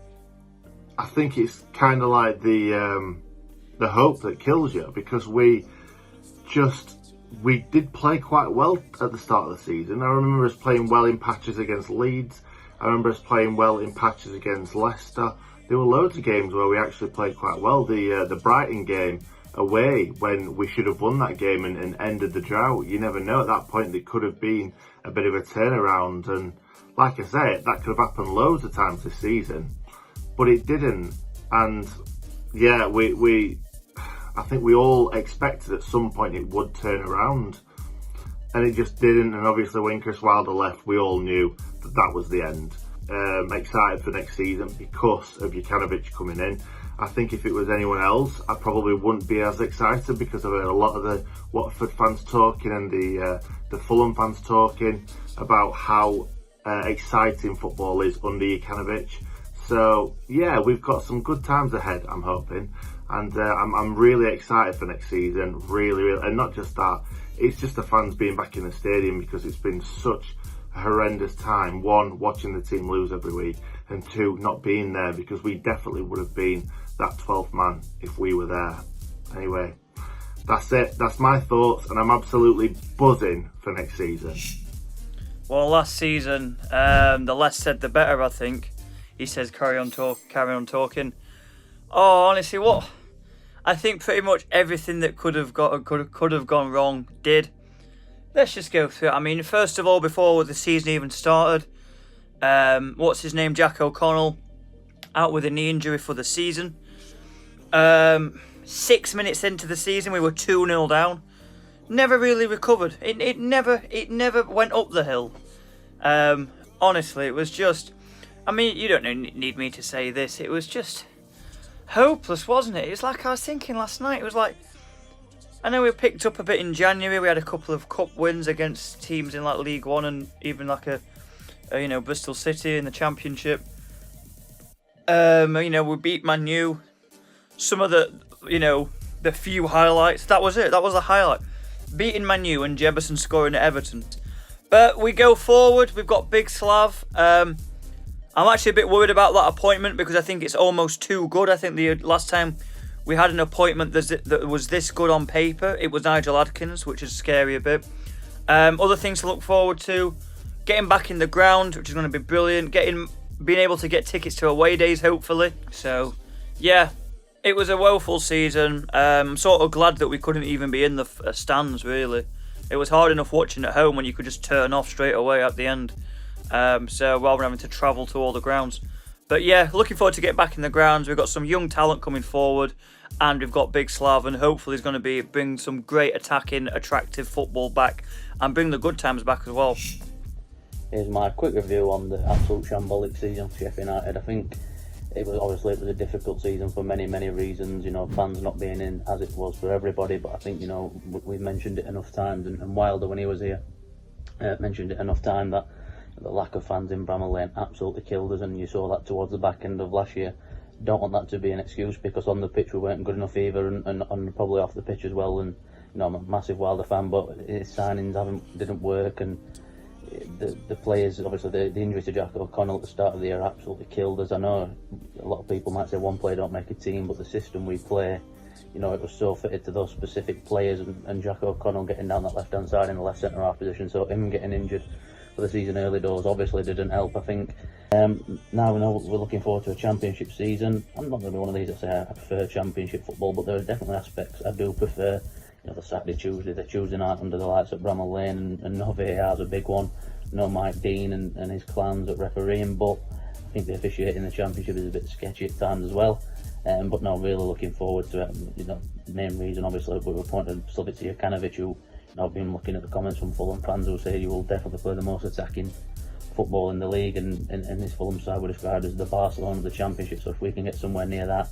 I think it's kind of like the hope that kills you, because we did play quite well at the start of the season. I remember us playing well in patches against Leeds. I remember us playing well in patches against Leicester. There were loads of games where we actually played quite well. The Brighton game away, when we should have won that game and ended the drought. You never know, at that point there could have been a bit of a turnaround, and like I say, that could have happened loads of times this season, but it didn't. And yeah, I think we all expected at some point it would turn around, and it just didn't. And obviously when Chris Wilder left, we all knew that was the end. Excited for next season because of Jokanović coming in. I think if it was anyone else, I probably wouldn't be as excited, because I've heard a lot of the Watford fans talking and the Fulham fans talking about how exciting football is under Jokanović. So yeah, we've got some good times ahead, I'm hoping. And I'm really excited for next season, really, and not just that, it's just the fans being back in the stadium, because it's been such a horrendous time. One, watching the team lose every week, and two, not being there, because we definitely would have been that 12th man if we were there. Anyway, that's it, that's my thoughts, and I'm absolutely buzzing for next season. Well, last season, the less said the better, I think. He says carry on talking. Oh, honestly, what? I think pretty much everything that could have gone wrong did. Let's just go through it. I mean, first of all, before the season even started, what's his name, Jack O'Connell, out with a knee injury for the season. 6 minutes into the season, we were 2-0 down. Never really recovered. It never went up the hill. Honestly, it was just. I mean, you don't need me to say this. It was just hopeless, wasn't it? It's like I was thinking last night. It was like, I know we picked up a bit in January. We had a couple of cup wins against teams in like League One and even like a Bristol City in the Championship. We beat Man U. Some of the few highlights. That was it. That was the highlight. Beating Man U and Jefferson scoring at Everton. But we go forward. We've got Big Slav. I'm actually a bit worried about that appointment, because I think it's almost too good. I think the last time we had an appointment that was this good on paper, it was Nigel Adkins, which is scary a bit. Other things to look forward to: getting back in the ground, which is going to be brilliant. Being able to get tickets to away days, hopefully. So, yeah, it was a woeful season. I'm sort of glad that we couldn't even be in the stands, really. It was hard enough watching at home when you could just turn off straight away at the end. So rather than having to travel to all the grounds. But yeah, looking forward to getting back in the grounds. We've got some young talent coming forward, and we've got Big Slav, and hopefully he's going to bring some great attacking, attractive football back, and bring the good times back as well. Here's my quick review on the absolute shambolic season for Sheffield United. I think it was a difficult season for many, many reasons. Fans not being in as it was for everybody, but I think we've mentioned it enough times, and Wilder, when he was here, mentioned it enough time that the lack of fans in Bramall Lane absolutely killed us, and you saw that towards the back end of last year. Don't want that to be an excuse, because on the pitch we weren't good enough either, and probably off the pitch as well. And I'm a massive Wilder fan, but his signings didn't work, and the players, obviously the injury to Jack O'Connell at the start of the year absolutely killed us. I know a lot of people might say one player don't make a team, but the system we play, it was so fitted to those specific players, and Jack O'Connell getting down that left hand side in the left centre half position, so him getting injured for the season early doors obviously didn't help, I think. Now we know we're looking forward to a championship season. I'm not going to be one of these that say I prefer championship football, but there are definitely aspects I do prefer. The Saturday, Tuesday, the Tuesday night under the lights at Bramall Lane, and Nob Head's a big one. Mike Dean and his clans at refereeing, but I think the officiating in the championship is a bit sketchy at times as well. But no, really looking forward to it. The main reason, obviously, we were pointing Sufc to Jokanović, who I've been looking at the comments from Fulham fans who say you will definitely play the most attacking football in the league, and this Fulham side were described as the Barcelona of the championship. So if we can get somewhere near that,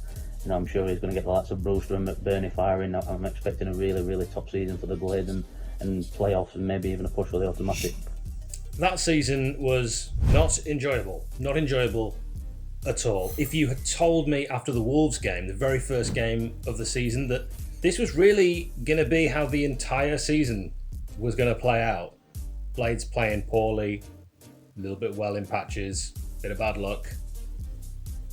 I'm sure he's going to get the likes of Brewster and McBurney firing. I'm expecting a really, really top season for the Blade and playoffs, and maybe even a push for the automatic. That season was not enjoyable at all. If you had told me after the Wolves game, the very first game of the season, that this was really going to be how the entire season was going to play out, Blades playing poorly, a little bit well in patches, bit of bad luck,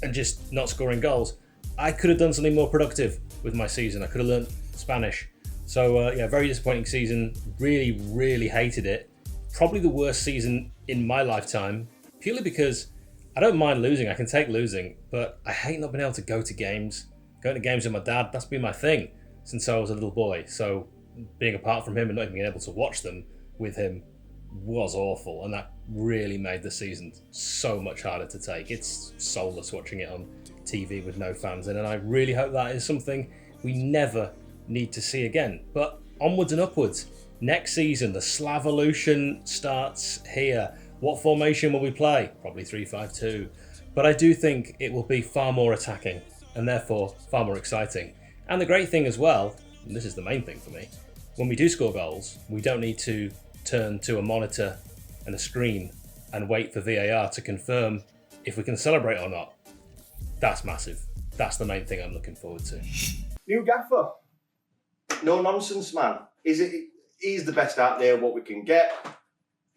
and just not scoring goals, I could have done something more productive with my season. I could have learnt Spanish. So very disappointing season. Really, really hated it. Probably the worst season in my lifetime, purely because I don't mind losing. I can take losing, but I hate not being able to go to games. Going to games with my dad, that's been my thing since I was a little boy. So being apart from him and not even being able to watch them with him was awful, and that really made the season so much harder to take. It's soulless watching it on TV with no fans in, and I really hope that is something we never need to see again. But onwards and upwards. Next season, the Slavolution starts here. What formation will we play? Probably 3-5-2. But I do think it will be far more attacking, and therefore far more exciting. And the great thing as well, and this is the main thing for me, when we do score goals, we don't need to turn to a monitor and a screen and wait for VAR to confirm if we can celebrate or not. That's massive. That's the main thing I'm looking forward to. New gaffer. No nonsense, man. He's the best out there, what we can get.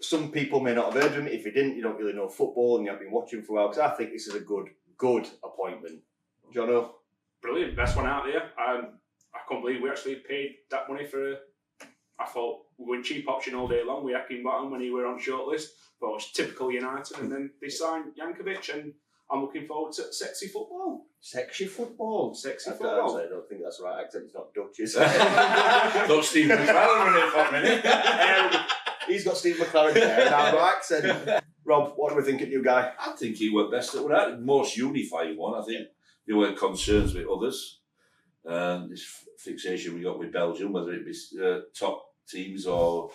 Some people may not have heard of him. If you didn't, you don't really know football and you haven't been watching for a while, because I think this is a good appointment. Jono? Brilliant. Best one out there. I can't believe we actually paid that money for I thought we were in cheap option all day long. We hacking bottom when he were on shortlist. But it's typical United, and then they signed Jokanović, and I'm looking forward to sexy football. Sexy football? Sexy football. I don't think that's the right accent. It's not Dutch, is it? Got Steve McClaren in it for a minute. He's got Steve McClaren there, and I've got accent. Rob, what do we think of new guy? I think he worked best at that. Most unifying one, I think. There were concerns with others. This fixation we got with Belgium, whether it be top teams or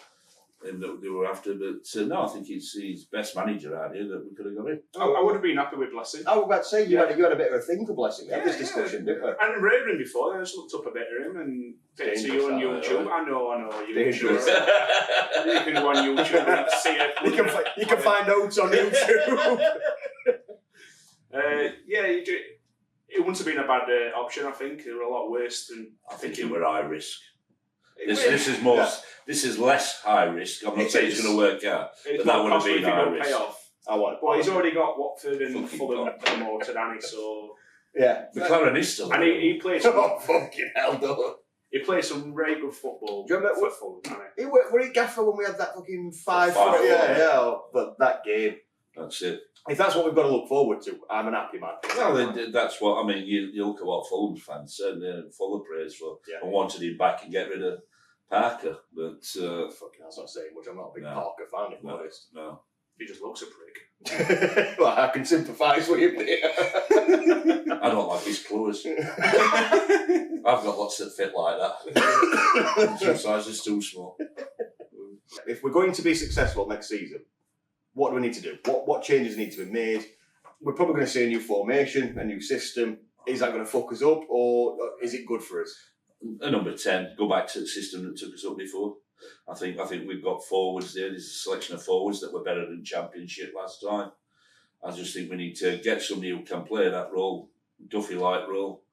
that they were after, but no, I think he's best manager out here that we could have got in. I would have been happy with Blessing. I was about to say, you had a bit of a thing for Blessing. We had this discussion, didn't we? And Raven before, I just looked up a bit at him and bit to you on YouTube. I know, YouTube. You can go on YouTube and see it. You can find notes on YouTube. It wouldn't have been a bad option, I think. They were a lot worse than... I think it were high risk. This is less high risk. I'm not saying it's going to work out, but that would have been high risk. Well, he's already got Watford and Fulham promoted, hasn't he? So yeah, McLaren is still. And he plays. Some, fucking hell, though. He plays some very good football. Do you remember Fulham? Were he gaffer when we had that fucking 5-4? Yeah. But that game. That's it. If that's what we've got to look forward to, I'm an happy man. Well, that's what I mean. You look at what Fulham fans said, and full of praise for and wanted him back and get rid of Parker. But fucking, that's not saying much. I'm not a big Parker fan, if I'm honest. No, he just looks a prick. Well, I can sympathise with him there. I don't like his clothes. I've got lots that fit like that. Some sizes too small. If we're going to be successful next season, what do we need to do? What changes need to be made? We're probably going to see a new formation, a new system. Is that going to fuck us up, or is it good for us? A number 10, go back to the system that took us up before. I think we've got forwards there. There's a selection of forwards that were better than Championship last time. I just think we need to get somebody who can play that role, Duffy-like role.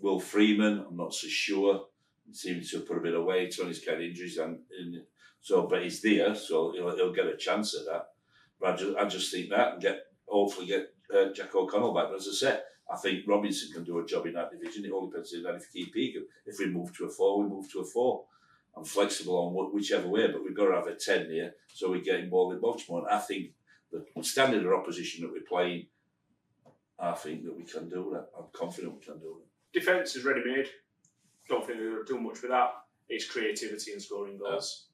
Will Freeman, I'm not so sure. He seems to have put a bit of weight on his kind of injuries, but he's there, so he'll get a chance at that. But I just think that and hopefully get Jack O'Connell back. But as I said, I think Robinson can do a job in that division. It all depends on that if you keep Egan. If we move to a 4, we move to a 4. I'm flexible on whichever way, but we've got to have a 10 here, so we're getting ball in box more. And I think the standard of opposition that we're playing, I think that we can do that. I'm confident we can do that. Defence is ready-made. Don't think we'll do much with that. It's creativity and scoring goals.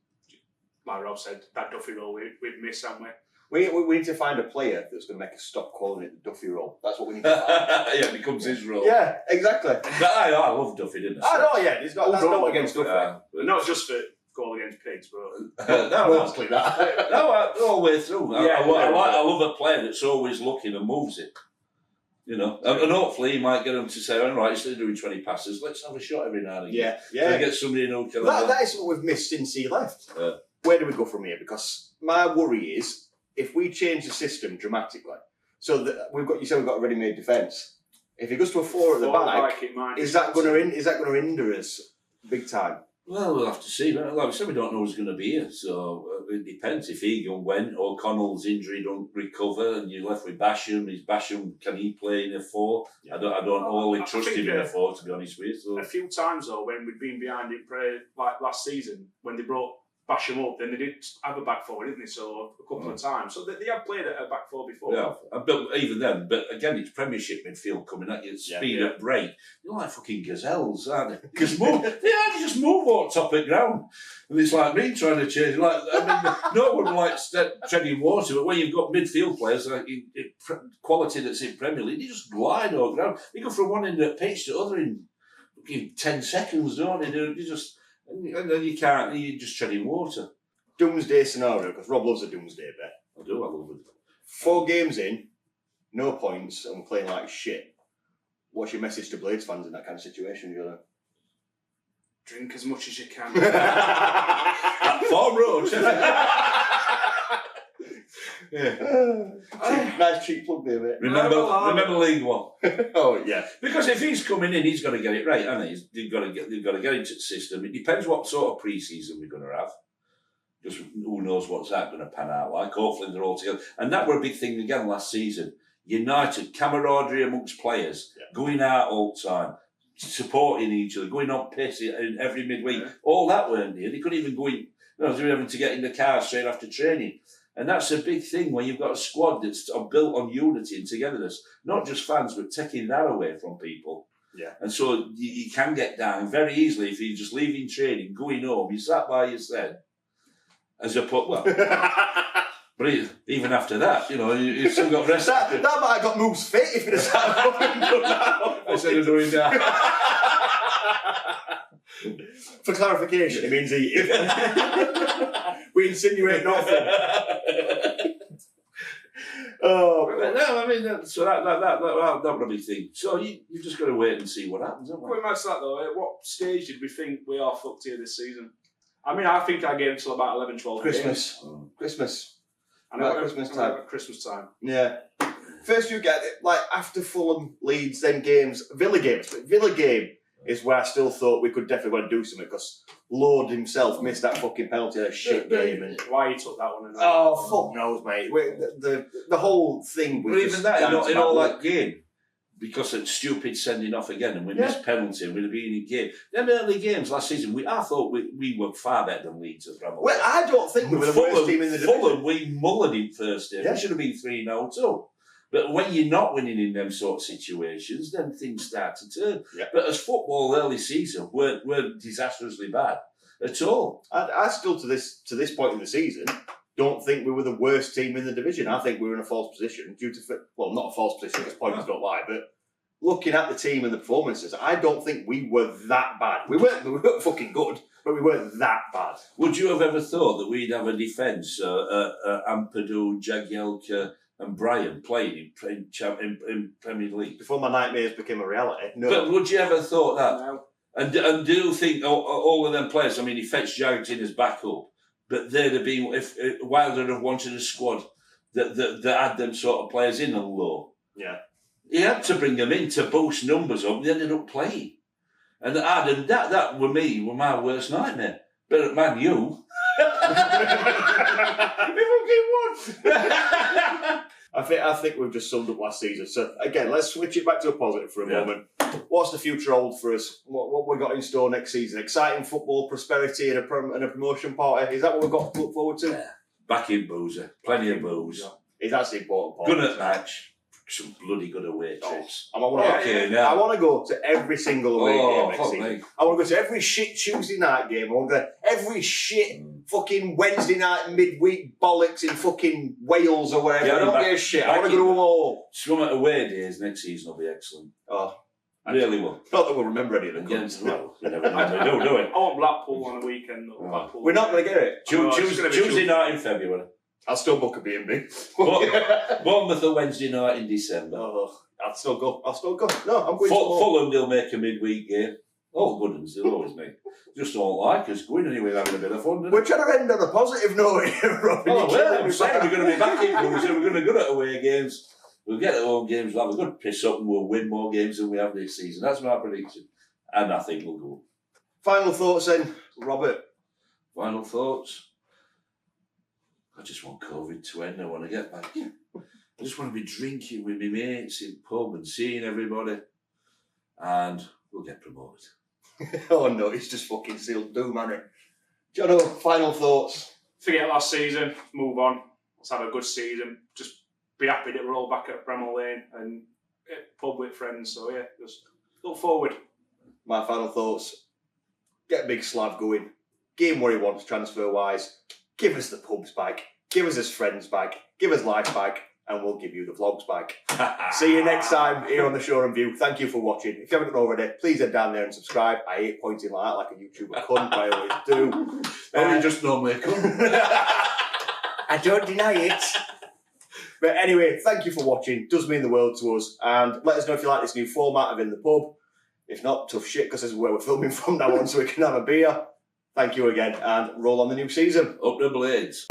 Like Rob said, that Duffy role we've missed, haven't we? We need to find a player that's going to make us stop calling it the Duffy role. That's what we need to find. Yeah, it becomes his role. Yeah, exactly. But I love Duffy, didn't I? I know, yeah. He's got that's not against Duffy. Not just for goal against pigs, but mostly that. No, all the way through. Yeah, I love a player that's always looking and moves it. You know, and hopefully he might get them to say, all right, instead of doing 20 passes, let's have a shot every now and again. Yeah. So get somebody in who can. That is what we've missed since he left. Where do we go from here? Because my worry is if we change the system dramatically, so that we've got a ready-made defence. If he goes to a 4 at the back, is that going to hinder us big time? Well, we'll have to see. Like we said, we don't know who's going to be here, so it depends. If Egan went, O'Connell's injury don't recover, and you're left with Basham. Is Basham, can he play in a 4? Yeah. I don't wholly trust him in a 4, to be honest with you. So. A few times though, when we'd been behind in prayer, like last season, when they brought Basham up, then they did have a back 4, didn't they? So a couple of times. So they have played at a back 4 before. Yeah, but even then, but again, it's Premiership midfield coming at you, speed up break. You're like fucking gazelles, aren't they? Because they just move on top of the ground. And it's like me trying to change. No one likes treading water, but when you've got midfield players like quality that's in Premier League, you just glide over ground. You go from one end of the pitch to the other in 10 seconds, don't you? You just. And then you're just treading water. Doomsday Scenario, because Rob loves a Doomsday bet. I love it. 4 games in, no points, and we're playing like shit. What's your message to Blades fans in that kind of situation, Joe? Drink as much as you can. At Farm Road. Nice cheap plug there, mate. Remember League One. Oh yeah. Because if he's coming in, he's got to get it right, hasn't he? They've got to get into the system. It depends what sort of pre-season we're going to have. Just who knows what's that going to pan out like. Hopefully they're all together. And that were a big thing again last season. United, camaraderie amongst players, going out all the time, supporting each other, going on piss in every midweek. All that weren't there. They couldn't even go in. They were having to get in the car straight after training. And that's a big thing when you've got a squad that's built on unity and togetherness. Not just fans, but taking that away from people. Yeah. And so you can get down very easily if you're just leaving training, going home, you sat by yourself. But even after that, you've still got rest. That might have got moves fit if you'd have sat home and done that. Instead of doing that. For clarification, it means eating. We insinuate nothing. So that would be the thing. So you've just got to wait and see what happens, haven't we? Going back to that though, at what stage did we think we are fucked here this season? I mean, I think I gave until about 11, 12 Christmas. games. Christmas. Christmas time. Yeah. First you get it, like after Fulham, Leeds, then games, Villa games. But Villa game is where I still thought we could definitely want to do something because Lord himself missed that fucking penalty, that shit game. And why he took that one? Fuck knows, mate. The whole thing was. But even that, in all that game, because of stupid sending off again and we missed penalty and we'd have been in game. Them early games last season, I thought we were far better than Leeds at Bramall. Well, I don't think we were the worst team in the division. Fulham, we mullered in first day. We should have been 3-0 too. But when you're not winning in them sort of situations, then things start to turn. Yeah. But as football early season weren't disastrously bad at all. I still to this point in the season don't think we were the worst team in the division. I think we were in a false position due to not a false position because points don't lie, but looking at the team and the performances, I don't think we were that bad. We weren't fucking good, but we weren't that bad. Would you have ever thought that we'd have a defence, Ampadu, Jagielka and Brian playing in Premier League? Before my nightmares became a reality, no. But would you ever thought that? No. And do you think all of them players, I mean, he fetched Jags in as backup, but they'd have been, if Wilder had wanted a squad that had them sort of players in and low. Yeah. He had to bring them in to boost numbers up. They ended up playing. And that were my worst nightmare. But at Man U, I think we've just summed up last season. So again, let's switch it back to a positive for a moment. What's the future hold for us? What we got in store next season? Exciting football, prosperity, and a promotion party. Is that what we've got to look forward to? Yeah. Back in boozer, plenty of booze. That's the important part. Good at match. Some bloody good away trips. I want to go to every single away game next season. I want to go to every shit Tuesday night game. I want to go to every shit fucking Wednesday night midweek bollocks in fucking Wales or wherever. I don't give a shit. I want to go to them all. Some away days next season will be excellent. Really will. Not that we'll remember any of them. No, we never know, do we? I want Blackpool on a weekend. We're not going to get it. Tuesday night in February. I'll still book a B&B. Bournemouth a Wednesday night in December. I'll still go. No, I'm going to Fulham, they'll make a midweek game. Oh, good ones, they'll always make. Just don't like us going anyway, having a bit of fun. We're trying to end on a positive note here, Robin. I'm saying we're going to be back in Boozer. We're going to go to away games. We'll get at home games, we'll have a good piss up, and we'll win more games than we have this season. That's my prediction. And I think we'll go. Final thoughts then, Robert? Final thoughts? I just want COVID to end. I want to get back. I just want to be drinking with my mates in pub and seeing everybody. And we'll get promoted. Oh no, it's just fucking sealed doom, man. Jono, final thoughts? Forget last season, move on. Let's have a good season. Just be happy that we're all back at Bramall Lane and pub with friends. So yeah, just look forward. My final thoughts: get Big Slav going. Give him what he wants transfer-wise. Give us the pubs back. Give us his friends back. Give us life back. And we'll give you the vlogs back. See you next time here on the Shoreham View. Thank you for watching. If you haven't done already, please head down there and subscribe. I hate pointing like that like a YouTuber cunt. I always do. You just normally a cunt. I don't deny it. But anyway, thank you for watching. Does mean the world to us. And let us know if you like this new format of In the Pub. If not, tough shit, because this is where we're filming from now on, so we can have a beer. Thank you again, and roll on the new season. Up the blades.